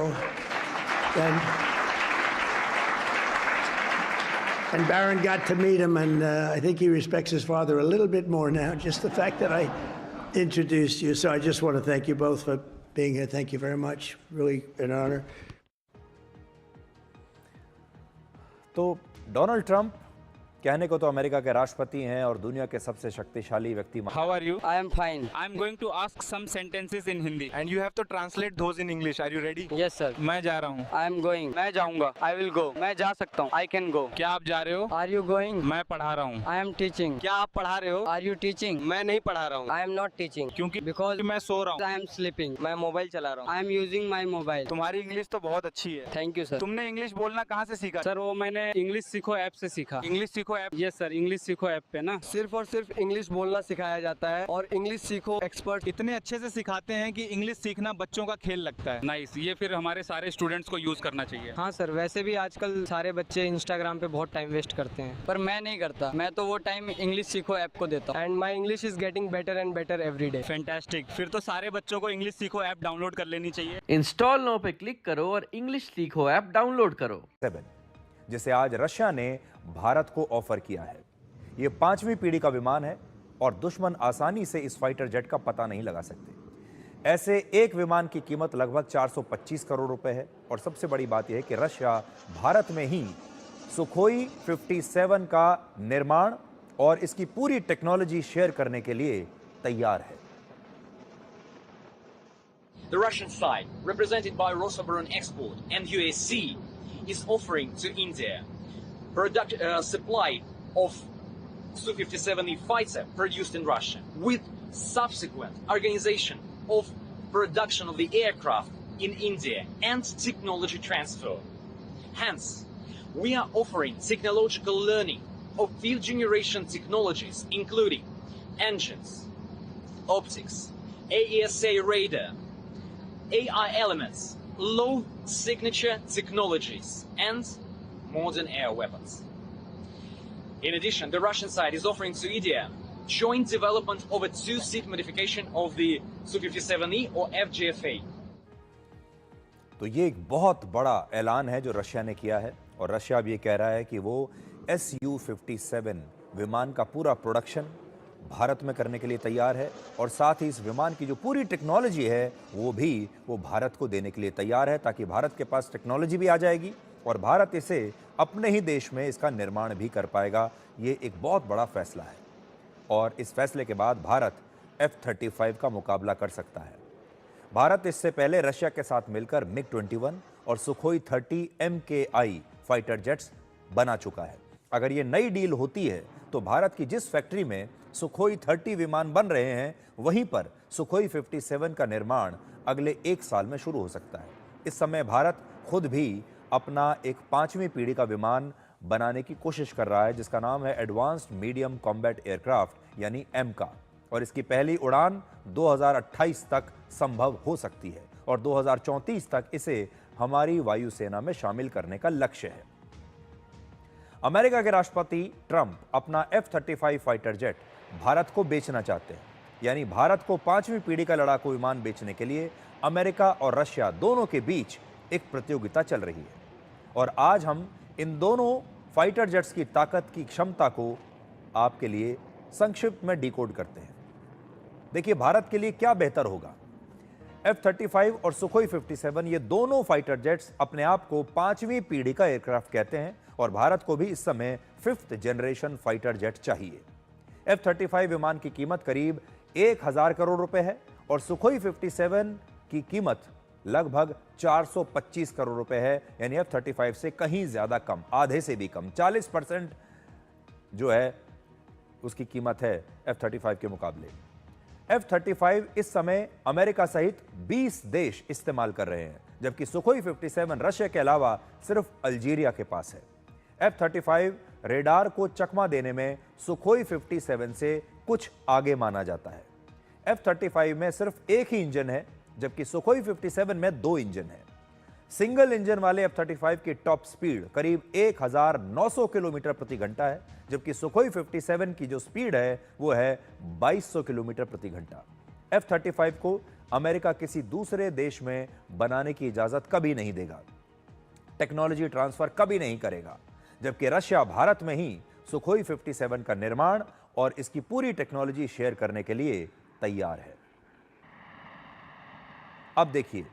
And Barron got to meet him, and I think he respects his father a little bit more now, just the fact that I introduced you. So I just want to thank you both for being here. Thank you very much. Really an honor.
तो Donald Trump कहने को तो America के राष्ट्रपति हैं और दुनिया के सबसे शक्तिशाली व्यक्ति।
How are you?
I am fine.
I am going to ask some sentences in Hindi and you have to translate those in English. Are you ready?
Yes sir.
मैं जा रहा हूँ।
I am going. मैं जाऊँगा। I will go. मैं जा सकता हूँ। I can go.
क्या आप जा रहे हो?
Are you going?
मैं पढ़ा रहा हूँ।
I am teaching.
क्या आप पढ़ा रहे हो?
Are you teaching?
मैं नहीं पढ़ा रहा हूँ।
I am not teaching.
क्योंकि
Because
मैं सो रहा हूँ।
I am sleeping.
मैं मोबाइल चला रहा हूँ।
I am using my mobile.
तुम्हारी इंग्लिश तो बहुत अच्छी है।
Thank you sir.
तुमने इंग्लिश बोलना कहाँ से सीखा?
सर वो मैंने इंग्लिश सीखो ऐप से सीखा।
इंग्लिश सीखो ऐप?
यस सर, इंग्लिश सीखो ऐप पे ना
सिर्फ और सिर्फ इंग्लिश बोलना सिखाया जाता है और इंग्लिश सीखो एक्सपर्ट
इतने अच्छे से सिखाते हैं कि इंग्लिश सीखना बच्चों का खेल लगता है।
नाइस, ये फिर हमारे सारे स्टूडेंट्स को यूज करना चाहिए।
हाँ सर, वैसे भी आजकल सारे बच्चे इंस्टाग्राम पे बहुत टाइम वेस्ट करते हैं, पर मैं नहीं करता। मैं तो वो टाइम इंग्लिश सीखो ऐप को देता हूँ and my English is getting better and better every day.
Fantastic, फिर तो सारे बच्चों को इंग्लिश सीखो ऐप डाउनलोड कर लेनी चाहिए।
इंस्टॉल नाउ पे क्लिक करो और इंग्लिश सीखो ऐप डाउनलोड करो।
7 जिसे आज रशिया ने भारत को ऑफर किया है। ये 5वीं पीढ़ी का विमान है और दुश्मन आसानी से इस फाइटर जेट का पता नहीं लगा सकते। ऐसे एक विमान की कीमत लगभग 425 करोड़ रुपए है और सबसे बड़ी बात यह है कि रशिया भारत में ही सुखोई 57 का निर्माण और इसकी पूरी टेक्नोलॉजी शेयर करने के लिए तैयार है।
The Russian side, represented by Rosoboronexport and USC, is offering to India supply of Su-57E fighter produced in Russia, with subsequent organization of production of the aircraft in India and technology transfer. Hence, we are offering technological learning of fifth generation technologies, including engines, optics, AESA radar, AI elements, low signature technologies, and modern air weapons. In addition, the Russian side is offering to India joint development of a two-seat modification of the Su-57E or FGFA.
तो ये एक बहुत बड़ा ऐलान है जो Russia ने किया है और रशिया अब ये कह रहा है कि वो Su-57 विमान का पूरा प्रोडक्शन भारत में करने के लिए तैयार है और साथ ही इस विमान की जो पूरी टेक्नोलॉजी है वो भारत को देने के लिए तैयार है, ताकि भारत के पास टेक्नोलॉजी भी आ जाएगी और भारत इसे अपने ही देश में इसका निर्माण भी कर पाएगा। ये एक बहुत बड़ा फैसला है और इस फैसले के बाद भारत F-35 का मुकाबला कर सकता है। भारत इससे पहले रशिया के साथ मिलकर MiG-21 और सुखोई 30 MKI फाइटर जेट्स बना चुका है। अगर ये नई डील होती है तो भारत की जिस फैक्ट्री में सुखोई 30 विमान बन रहे हैं वहीं पर सुखोई 57 का निर्माण अगले 1 साल में शुरू हो सकता है। इस समय भारत खुद भी अपना एक 5वीं पीढ़ी का विमान बनाने की कोशिश कर रहा है जिसका नाम है एडवांस्ड मीडियम कॉम्बैट एयरक्राफ्ट यानी एमका, और इसकी पहली उड़ान 2028 तक संभव हो सकती है और 2034 तक इसे हमारी वायुसेना में शामिल करने का लक्ष्य है। अमेरिका के राष्ट्रपति ट्रंप अपना F-35 फाइटर जेट भारत को बेचना चाहते हैं, यानी भारत को 5वीं पीढ़ी का लड़ाकू विमान बेचने के लिए अमेरिका और रशिया दोनों के बीच एक प्रतियोगिता चल रही है और आज हम इन दोनों फाइटर जेट्स की ताकत की क्षमता को आपके लिए संक्षिप्त में डिकोड करते हैं। देखिए भारत के लिए क्या बेहतर होगा। F-35 और सुखोई 57 ये दोनों फाइटर जेट्स अपने आप को 5वीं पीढ़ी का एयरक्राफ्ट कहते हैं और भारत को भी इस समय 5th जनरेशन फाइटर जेट चाहिए। F-35 विमान की कीमत करीब 1000 करोड़ रुपए है और सुखोई 57 की कीमत लगभग 425 करोड़ रुपए है, यानी F-35 से कहीं ज्यादा कम, आधे से भी कम, 40% जो है उसकी कीमत है F-35 के मुकाबले। F-35 इस समय अमेरिका सहित 20 देश इस्तेमाल कर रहे हैं, जबकि सुखोई 57 रशिया के अलावा सिर्फ अल्जीरिया के पास है। F-35 रेडार को चकमा देने में सुखोई 57 से कुछ आगे माना जाता है। F-35 में सिर्फ एक ही इंजन है, जबकि सुखोई 57 में 2 इंजन है। सिंगल इंजन वाले F-35 की टॉप स्पीड करीब 1900 किलोमीटर प्रति घंटा है, जबकि सुखोई 57 की जो स्पीड है वो है 2200 किलोमीटर प्रति घंटा। F-35 को अमेरिका किसी दूसरे देश में बनाने की इजाजत कभी नहीं देगा, टेक्नोलॉजी ट्रांसफर कभी नहीं करेगा, जबकि रशिया भारत में ही सुखोई 57 का निर्माण और इसकी पूरी टेक्नोलॉजी शेयर करने के लिए तैयार है। अब देखिए,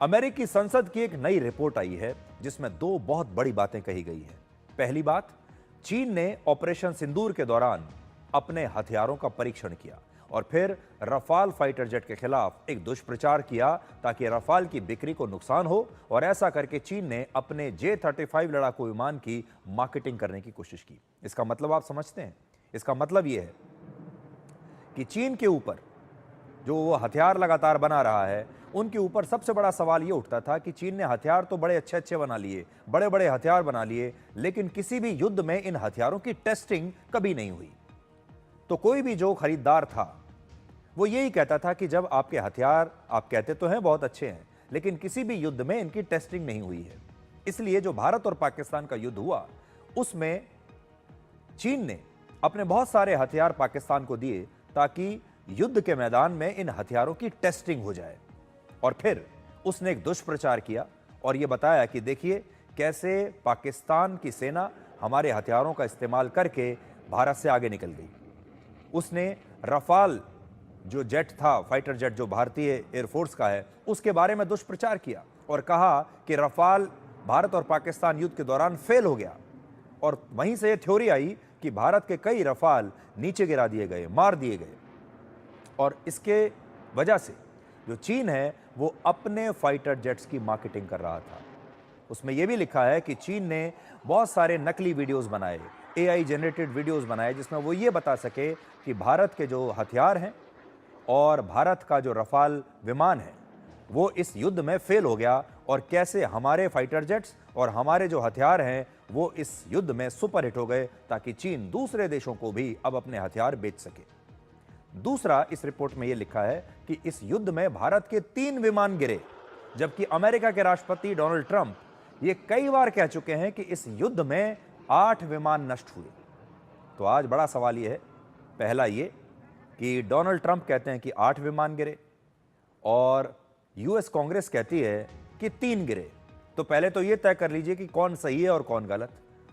अमेरिकी संसद की एक नई रिपोर्ट आई है जिसमें 2 बहुत बड़ी बातें कही गई हैं। पहली बात, चीन ने ऑपरेशन सिंदूर के दौरान अपने हथियारों का परीक्षण किया और फिर रफाल फाइटर जेट के खिलाफ एक दुष्प्रचार किया ताकि रफाल की बिक्री को नुकसान हो, और ऐसा करके चीन ने अपने J-35 लड़ाकू विमान की मार्केटिंग करने की कोशिश की। इसका मतलब आप समझते हैं? इसका मतलब यह है कि चीन के ऊपर जो वो हथियार लगातार बना रहा है, उनके ऊपर सबसे बड़ा सवाल ये उठता था कि चीन ने हथियार तो बड़े अच्छे अच्छे बना लिए, बड़े बड़े हथियार बना लिए, लेकिन किसी भी युद्ध में इन हथियारों की टेस्टिंग कभी नहीं हुई। तो कोई भी जो खरीदार था वो यही कहता था कि जब आपके हथियार, आप कहते तो हैं बहुत अच्छे हैं, लेकिन किसी भी युद्ध में इनकी टेस्टिंग नहीं हुई है। इसलिए जो भारत और पाकिस्तान का युद्ध हुआ, उसमें चीन ने अपने बहुत सारे हथियार पाकिस्तान को दिए ताकि युद्ध के मैदान में इन हथियारों की टेस्टिंग हो जाए। और फिर उसने एक दुष्प्रचार किया और यह बताया कि देखिए कैसे पाकिस्तान की सेना हमारे हथियारों का इस्तेमाल करके भारत से आगे निकल गई। उसने रफाल जो जेट था, फाइटर जेट जो भारतीय एयरफोर्स का है, उसके बारे में दुष्प्रचार किया और कहा कि रफाल भारत और पाकिस्तान युद्ध के दौरान फेल हो गया। और वहीं से यह थ्योरी आई कि भारत के कई रफाल नीचे गिरा दिए गए, मार दिए गए। और इसके वजह से जो चीन है वो अपने फाइटर जेट्स की मार्केटिंग कर रहा था। उसमें यह भी लिखा है कि चीन ने बहुत सारे नकली वीडियोस बनाए, AI जनरेटेड वीडियोस बनाए, जिसमें वो ये बता सके कि भारत के जो हथियार हैं और भारत का जो रफाल विमान है वो इस युद्ध में फेल हो गया, और कैसे हमारे फाइटर जेट्स और हमारे जो हथियार हैं वो इस युद्ध में सुपर हिट हो गए, ताकि चीन दूसरे देशों को भी अब अपने हथियार बेच सके। दूसरा, इस रिपोर्ट में यह लिखा है कि इस युद्ध में भारत के 3 विमान गिरे, जबकि अमेरिका के राष्ट्रपति डोनाल्ड ट्रंप ये कई बार कह चुके हैं कि इस युद्ध में 8 विमान नष्ट हुए। तो आज बड़ा सवाल यह है, पहला ये कि डोनाल्ड ट्रंप कहते हैं कि 8 विमान गिरे और यूएस कांग्रेस कहती है कि 3 गिरे। तो पहले तो ये तय कर लीजिए कि कौन सही है और कौन गलत।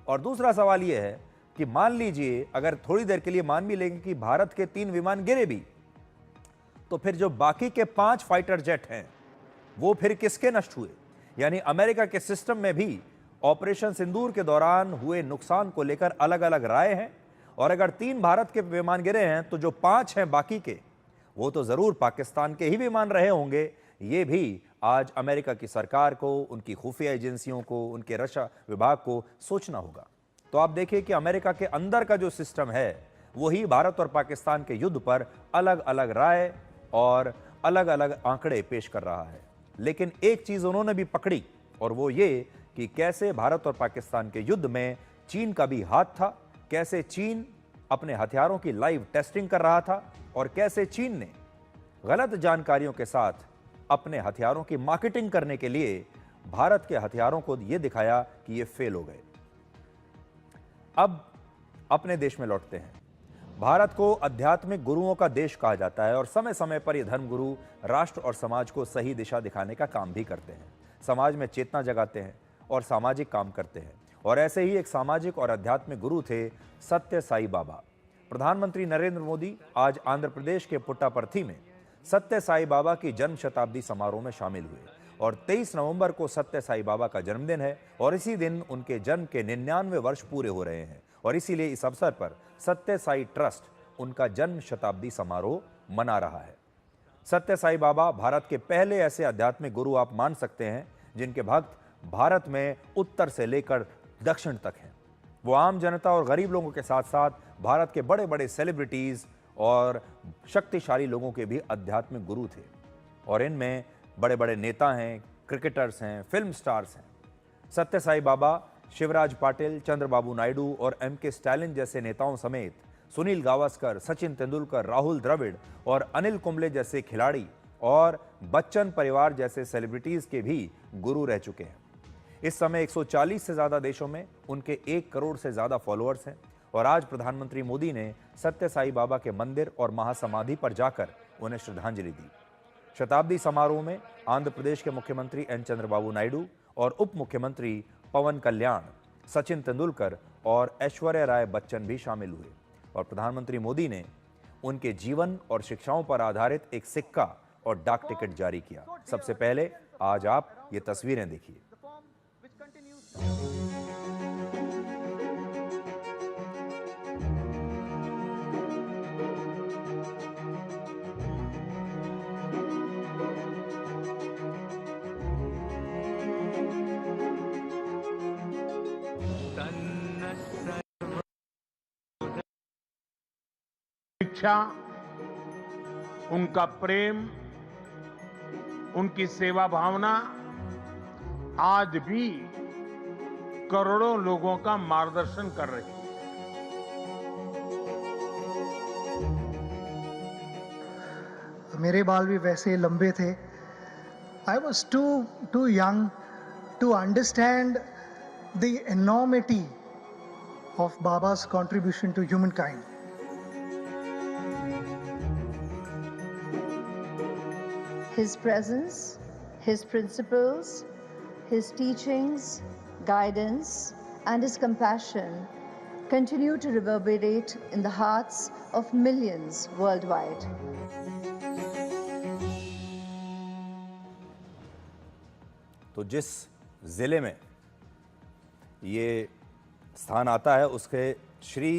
और दूसरा सवाल यह है कि मान लीजिए, अगर थोड़ी देर के लिए मान भी लेंगे कि भारत के 3 विमान गिरे भी, तो फिर जो बाकी के 5 फाइटर जेट हैं वो फिर किसके नष्ट हुए? यानी अमेरिका के सिस्टम में भी ऑपरेशन सिंदूर के दौरान हुए नुकसान को लेकर अलग अलग राय हैं, और अगर 3 भारत के विमान गिरे हैं तो जो 5 हैं बाकी के, वो तो जरूर पाकिस्तान के ही विमान रहे होंगे। ये भी आज अमेरिका की सरकार को, उनकी खुफिया एजेंसियों को, उनके रक्षा विभाग को सोचना होगा। तो आप देखिए कि अमेरिका के अंदर का जो सिस्टम है वही भारत और पाकिस्तान के युद्ध पर अलग अलग राय और अलग अलग आंकड़े पेश कर रहा है। लेकिन एक चीज उन्होंने भी पकड़ी, और वो ये कि कैसे भारत और पाकिस्तान के युद्ध में चीन का भी हाथ था, कैसे चीन अपने हथियारों की लाइव टेस्टिंग कर रहा था, और कैसे चीन ने गलत जानकारियों के साथ अपने हथियारों की मार्केटिंग करने के लिए भारत के हथियारों को यह दिखाया कि ये फेल हो गए। अब अपने देश में लौटते हैं। भारत को आध्यात्मिक गुरुओं का देश कहा जाता है, और समय समय पर ये धर्मगुरु राष्ट्र और समाज को सही दिशा दिखाने का काम भी करते हैं, समाज में चेतना जगाते हैं और सामाजिक काम करते हैं। और ऐसे ही एक सामाजिक और आध्यात्मिक गुरु थे सत्य साई बाबा। प्रधानमंत्री नरेंद्र मोदी आज आंध्र प्रदेश के पुट्टापर्थी में सत्य साई बाबा की जन्म शताब्दी समारोह में शामिल हुए, और 23 नवंबर को सत्य साई बाबा का जन्मदिन है, और इसी दिन उनके जन्म के 99 वर्ष पूरे हो रहे हैं, और इसीलिए इस अवसर पर सत्य साई ट्रस्ट उनका जन्म शताब्दी समारोह मना रहा है। सत्य साई बाबा भारत के पहले ऐसे आध्यात्मिक गुरु आप मान सकते हैं जिनके भक्त भारत में उत्तर से लेकर दक्षिण तक हैं। वो आम जनता और गरीब लोगों के साथ साथ भारत के बड़े बड़े सेलिब्रिटीज और शक्तिशाली लोगों के भी आध्यात्मिक गुरु थे, और इनमें बड़े बड़े नेता हैं, क्रिकेटर्स हैं, फिल्म स्टार्स हैं। सत्य साई बाबा शिवराज पाटिल, चंद्रबाबू नायडू और MK स्टालिन जैसे नेताओं समेत सुनील गावस्कर, सचिन तेंदुलकर, राहुल द्रविड़ और अनिल कुंबले जैसे खिलाड़ी और बच्चन परिवार जैसे सेलिब्रिटीज के भी गुरु रह चुके हैं। इस समय 140 से ज्यादा देशों में उनके 1 करोड़ से ज्यादा फॉलोअर्स हैं, और आज प्रधानमंत्री मोदी ने सत्य साई बाबा के मंदिर और महासमाधि पर जाकर उन्हें श्रद्धांजलि दी। शताब्दी समारोह में आंध्र प्रदेश के मुख्यमंत्री N चंद्रबाबू नायडू और उप मुख्यमंत्री पवन कल्याण, सचिन तेंदुलकर और ऐश्वर्या राय बच्चन भी शामिल हुए, और प्रधानमंत्री मोदी ने उनके जीवन और शिक्षाओं पर आधारित एक सिक्का और डाक टिकट जारी किया। सबसे पहले आज आप ये तस्वीरें देखिए।
शिक्षा, उनका प्रेम, उनकी सेवा भावना आज भी करोड़ों लोगों का मार्गदर्शन कर रही है।
मेरे बाल भी वैसे लंबे थे। I was too young to understand the enormity of Baba's contribution to humankind.
His presence, his principles, his teachings, guidance, and his compassion continue to reverberate in the hearts of millions worldwide.
तो जिस ज़िले में ये स्थान आता है उसके श्री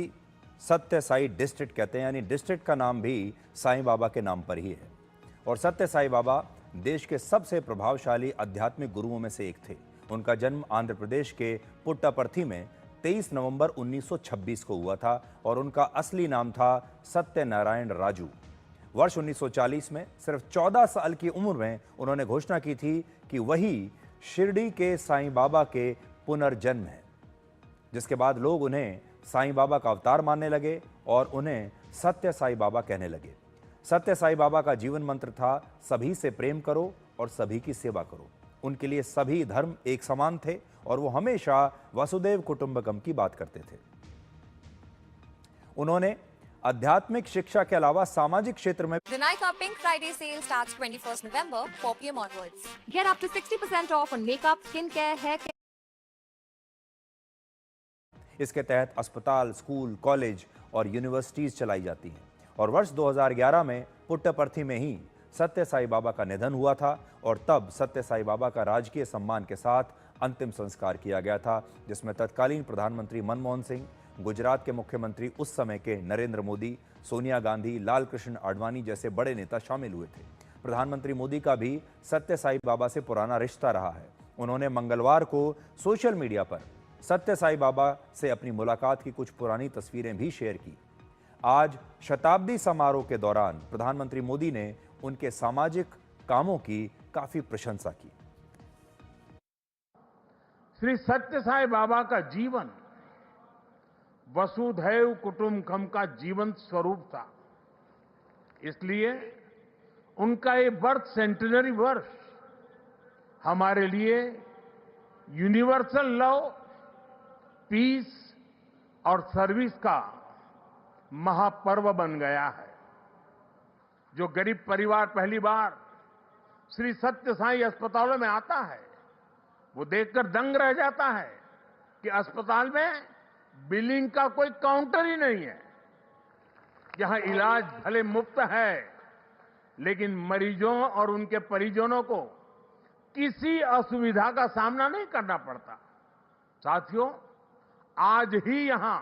सत्य साई डिस्ट्रिक्ट कहते हैं, यानी डिस्ट्रिक्ट का नाम भी साईं बाबा के नाम पर ही है। और सत्य साई बाबा देश के सबसे प्रभावशाली आध्यात्मिक गुरुओं में से एक थे। उनका जन्म आंध्र प्रदेश के पुट्टापर्थी में 23 नवंबर 1926 को हुआ था और उनका असली नाम था सत्यनारायण राजू। वर्ष 1940 में सिर्फ 14 साल की उम्र में उन्होंने घोषणा की थी कि वही शिरडी के साईं बाबा के पुनर्जन्म है, जिसके बाद लोग उन्हें साईं बाबा का अवतार मानने लगे और उन्हें सत्य साई बाबा कहने लगे। सत्य साई बाबा का जीवन मंत्र था, सभी से प्रेम करो और सभी की सेवा करो। उनके लिए सभी धर्म एक समान थे और वो हमेशा वसुदेव कुटुंबकम की बात करते थे। उन्होंने आध्यात्मिक शिक्षा के अलावा सामाजिक क्षेत्र में
The Nykaa Pink Friday sale starts 21st November, 4 p.m. onwards. Get up to 60% off on makeup, skincare, hair care.
इसके तहत अस्पताल, स्कूल, कॉलेज और यूनिवर्सिटीज चलाई जाती हैं। और वर्ष 2011 में पुट्टापर्थी में ही सत्य साई बाबा का निधन हुआ था और तब सत्य साई बाबा का राजकीय सम्मान के साथ अंतिम संस्कार किया गया था, जिसमें तत्कालीन प्रधानमंत्री मनमोहन सिंह, गुजरात के मुख्यमंत्री उस समय के नरेंद्र मोदी, सोनिया गांधी, लाल कृष्ण आडवाणी जैसे बड़े नेता शामिल हुए थे। प्रधानमंत्री मोदी का भी सत्य साई बाबा से पुराना रिश्ता रहा है। उन्होंने मंगलवार को सोशल मीडिया पर सत्य साई बाबा से अपनी मुलाकात की कुछ पुरानी तस्वीरें भी शेयर की। आज शताब्दी समारोह के दौरान प्रधानमंत्री मोदी ने उनके सामाजिक कामों की काफी प्रशंसा की।
श्री सत्य साई बाबा का जीवन वसुधैव कुटुंबकम का जीवंत स्वरूप था। इसलिए उनका ये बर्थ सेंटेनरी वर्ष हमारे लिए यूनिवर्सल लव, पीस और सर्विस का महापर्व बन गया है। जो गरीब परिवार पहली बार श्री सत्य साई अस्पतालों में आता है, वो देखकर दंग रह जाता है कि अस्पताल में बिलिंग का कोई काउंटर ही नहीं है। यहां इलाज भले मुफ्त है, लेकिन मरीजों और उनके परिजनों को किसी असुविधा का सामना नहीं करना पड़ता। साथियों, आज ही यहां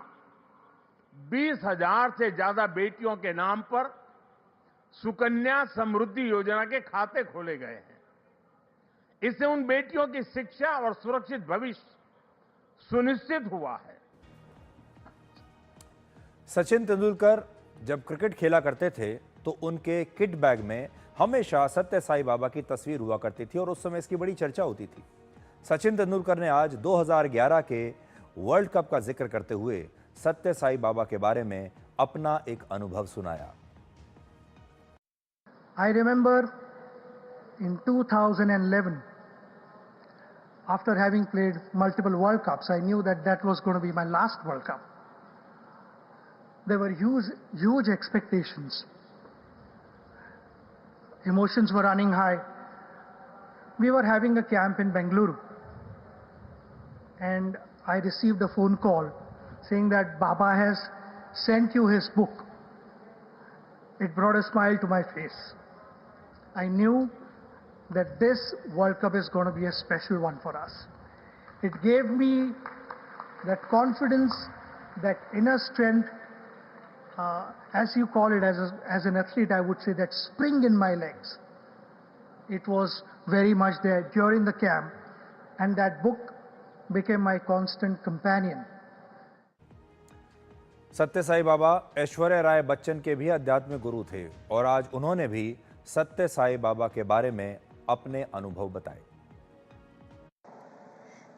20,000 से ज्यादा बेटियों के नाम पर सुकन्या समृद्धि योजना के खाते खोले गए हैं। इससे उन बेटियों की शिक्षा और सुरक्षित भविष्य सुनिश्चित हुआ है।
सचिन तेंदुलकर जब क्रिकेट खेला करते थे तो उनके किट बैग में हमेशा सत्य साई बाबा की तस्वीर हुआ करती थी और उस समय इसकी बड़ी चर्चा होती थी। सचिन तेंदुलकर ने आज 2011 के वर्ल्ड कप का जिक्र करते हुए सत्य साई बाबा के बारे में अपना एक अनुभव सुनाया।
I remember in 2011, after having played multiple World Cups, I knew that that was going to be my last World Cup. There were huge expectations. Emotions were running high. We were having a camp in Bengaluru, and I received a phone call saying that Baba has sent you his book. It brought a smile to my face. I knew that this World Cup is going to be a special one for us. It gave me that confidence, that inner strength, as you call it, as an athlete, I would say that spring in my legs. It was very much there during the camp, and that book became my constant companion.
सत्य साई बाबा ऐश्वर्या राय बच्चन के भी आध्यात्मिक गुरु थे और आज उन्होंने भी सत्य साई बाबा के बारे में अपने अनुभव बताए।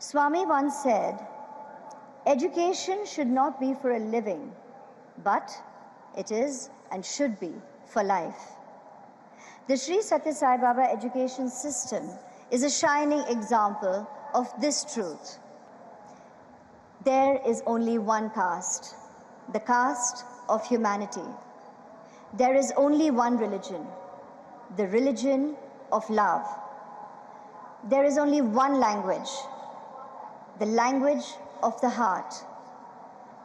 Swami once said, education should not be for a living, but it is and should be for life. The Sri Satya Sai Baba education system is a shining example of this truth. There is only one caste, the caste of humanity. There is only one religion, the religion of love. There is only one language, the language of the heart.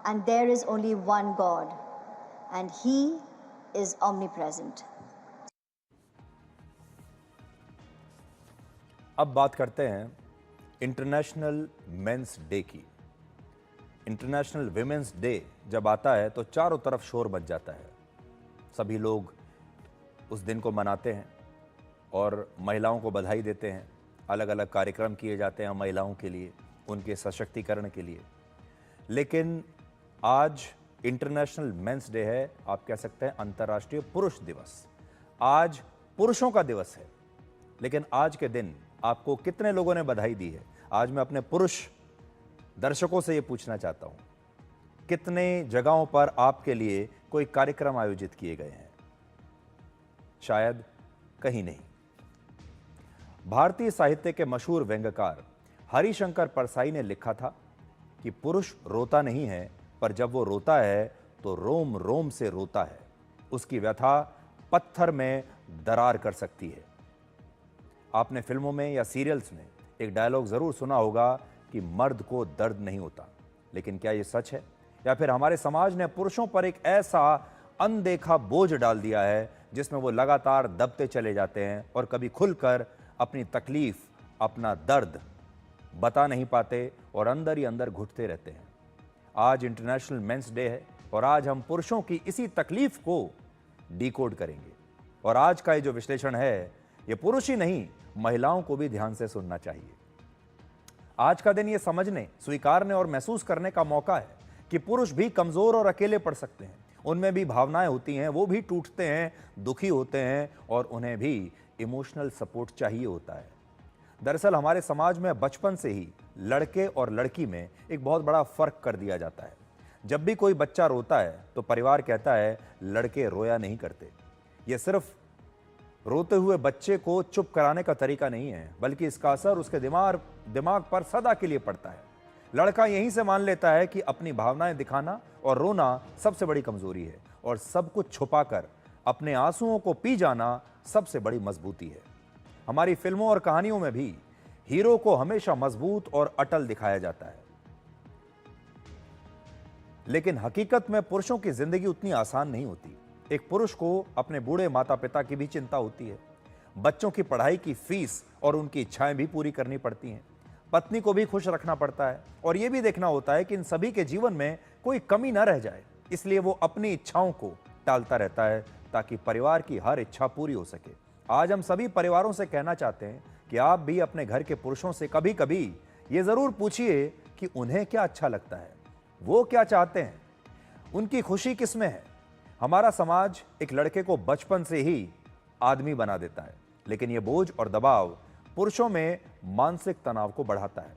And there is only one God, and He is omnipresent.
अब बात करते हैं international men's day की। International women's day जब आता है तो चारों तरफ शोर मच जाता है। सभी लोग उस दिन को मनाते हैं और महिलाओं को बधाई देते हैं। अलग अलग कार्यक्रम किए जाते हैं महिलाओं के लिए, उनके सशक्तिकरण के लिए। लेकिन आज इंटरनेशनल मेंस डे है, आप कह सकते हैं अंतर्राष्ट्रीय पुरुष दिवस। आज पुरुषों का दिवस है, लेकिन आज के दिन आपको कितने लोगों ने बधाई दी है? आज मैं अपने पुरुष दर्शकों से ये पूछना चाहता हूं, कितने जगहों पर आपके लिए कोई कार्यक्रम आयोजित किए गए हैं? शायद कहीं नहीं। भारतीय साहित्य के मशहूर व्यंग्यकार हरिशंकर परसाई ने लिखा था कि पुरुष रोता नहीं है, पर जब वो रोता है तो रोम रोम से रोता है। उसकी व्यथा पत्थर में दरार कर सकती है। आपने फिल्मों में या सीरियल्स में एक डायलॉग जरूर सुना होगा कि मर्द को दर्द नहीं होता, लेकिन क्या यह सच है? या फिर हमारे समाज ने पुरुषों पर एक ऐसा अनदेखा बोझ डाल दिया है जिसमें वो लगातार दबते चले जाते हैं और कभी खुलकर अपनी तकलीफ, अपना दर्द बता नहीं पाते और अंदर ही अंदर घुटते रहते हैं। आज इंटरनेशनल मेंस डे है और आज हम पुरुषों की इसी तकलीफ को डिकोड करेंगे। और आज का ये जो विश्लेषण है, ये पुरुष ही नहीं, महिलाओं को भी ध्यान से सुनना चाहिए। आज का दिन ये समझने, स्वीकारने और महसूस करने का मौका है कि पुरुष भी कमजोर और अकेले पड़ सकते हैं। उनमें भी भावनाएं होती हैं, वो भी टूटते हैं, दुखी होते हैं और उन्हें भी इमोशनल सपोर्ट चाहिए होता है। दरअसल हमारे समाज में बचपन से ही लड़के और लड़की में एक बहुत बड़ा फर्क कर दिया जाता है। जब भी कोई बच्चा रोता है तो परिवार कहता है लड़के रोया नहीं करते। ये सिर्फ रोते हुए बच्चे को चुप कराने का तरीका नहीं है, बल्कि इसका असर उसके दिमाग पर सदा के लिए पड़ता है। लड़का यहीं से मान लेता है कि अपनी भावनाएं दिखाना और रोना सबसे बड़ी कमजोरी है और सब कुछ छुपाकर अपने आंसुओं को पी जाना सबसे बड़ी मजबूती है। हमारी फिल्मों और कहानियों में भी हीरो को हमेशा मजबूत और अटल दिखाया जाता है, लेकिन हकीकत में पुरुषों की जिंदगी उतनी आसान नहीं होती। एक पुरुष को अपने बूढ़े माता पिता की भी चिंता होती है, बच्चों की पढ़ाई की फीस और उनकी इच्छाएं भी पूरी करनी पड़ती हैं, पत्नी को भी खुश रखना पड़ता है और यह भी देखना होता है कि इन सभी के जीवन में कोई कमी न रह जाए। इसलिए वो अपनी इच्छाओं को टालता रहता है ताकि परिवार की हर इच्छा पूरी हो सके। आज हम सभी परिवारों से कहना चाहते हैं कि आप भी अपने घर के पुरुषों से कभी कभी ये जरूर पूछिए कि उन्हें क्या अच्छा लगता है, वो क्या चाहते हैं, उनकी खुशी किसमें है। हमारा समाज एक लड़के को बचपन से ही आदमी बना देता है, लेकिन यह बोझ और दबाव पुरुषों में मानसिक तनाव को बढ़ाता है।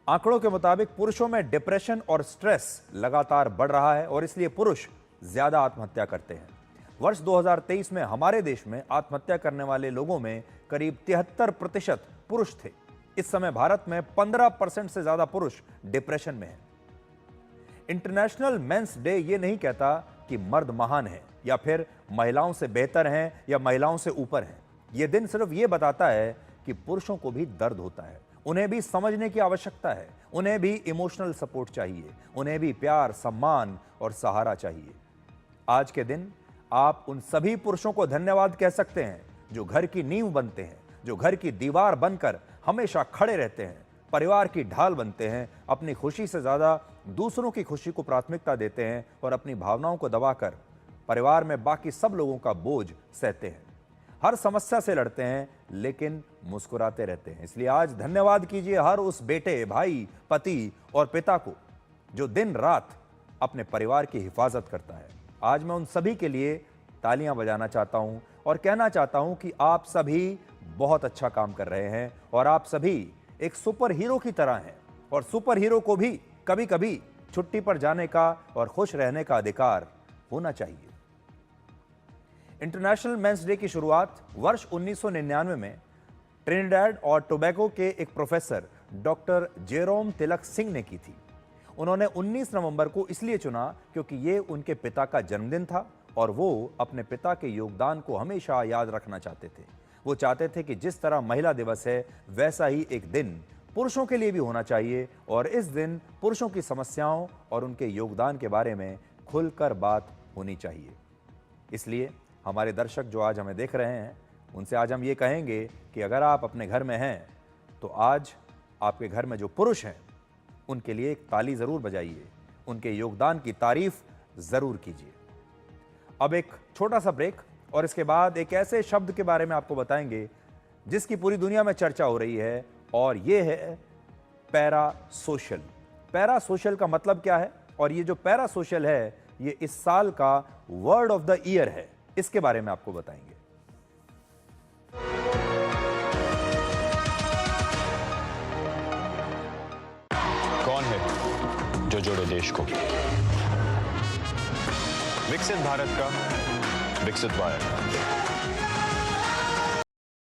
आंकड़ों के मुताबिक पुरुषों में डिप्रेशन और स्ट्रेस लगातार बढ़ रहा है और इसलिए पुरुष ज्यादा आत्महत्या करते हैं। वर्ष 2023 में हमारे देश में आत्महत्या करने वाले लोगों में करीब 73% पुरुष थे। इस समय भारत में 15% से ज्यादा पुरुष डिप्रेशन में हैं। इंटरनेशनल मेंस डे ये नहीं कहता कि मर्द महान हैं या फिर महिलाओं से बेहतर हैं या महिलाओं से ऊपर हैं। यह दिन सिर्फ ये बताता है कि पुरुषों को भी दर्द होता है, उन्हें भी समझने की आवश्यकता है, उन्हें भी इमोशनल सपोर्ट चाहिए, उन्हें भी प्यार, सम्मान और सहारा चाहिए। आज के दिन आप उन सभी पुरुषों को धन्यवाद कह सकते हैं जो घर की नींव बनते हैं, जो घर की दीवार बनकर हमेशा खड़े रहते हैं, परिवार की ढाल बनते हैं, अपनी खुशी से ज्यादा दूसरों की खुशी को प्राथमिकता देते हैं और अपनी भावनाओं को दबाकर परिवार में बाकी सब लोगों का बोझ सहते हैं। हर समस्या से लड़ते हैं लेकिन मुस्कुराते रहते हैं। इसलिए आज धन्यवाद कीजिए हर उस बेटे, भाई, पति और पिता को जो दिन रात अपने परिवार की हिफाजत करता है। आज मैं उन सभी के लिए तालियां बजाना चाहता हूं और कहना चाहता हूं कि आप सभी बहुत अच्छा काम कर रहे हैं और आप सभी एक सुपर हीरो की तरह हैं और सुपर हीरो को भी कभी कभी छुट्टी पर जाने का और खुश रहने का अधिकार होना चाहिए। इंटरनेशनल मेंस डे की शुरुआत वर्ष 1999 में ट्रिनिडैड और टोबैगो के एक प्रोफेसर डॉक्टर जेरोम तिलक सिंह ने की थी। उन्होंने 19 नवंबर को इसलिए चुना क्योंकि ये उनके पिता का जन्मदिन था और वो अपने पिता के योगदान को हमेशा याद रखना चाहते थे। वो चाहते थे कि जिस तरह महिला दिवस है वैसा ही एक दिन पुरुषों के लिए भी होना चाहिए और इस दिन पुरुषों की समस्याओं और उनके योगदान के बारे में खुलकर बात होनी चाहिए। इसलिए हमारे दर्शक जो आज हमें देख रहे हैं उनसे आज हम ये कहेंगे कि अगर आप अपने घर में हैं तो आज आपके घर में जो पुरुष हैं उनके लिए एक ताली ज़रूर बजाइए, उनके योगदान की तारीफ ज़रूर कीजिए। अब एक छोटा सा ब्रेक और इसके बाद एक ऐसे शब्द के बारे में आपको बताएंगे जिसकी पूरी दुनिया में चर्चा हो रही है और ये है पैरा सोशल। पैरा सोशल का मतलब क्या है और ये जो पैरा सोशल है ये इस साल का वर्ड ऑफ द ईयर है, इसके बारे में आपको बताएंगे।
कौन है जो जोड़े देश को? विकसित भारत का विकसित भारत।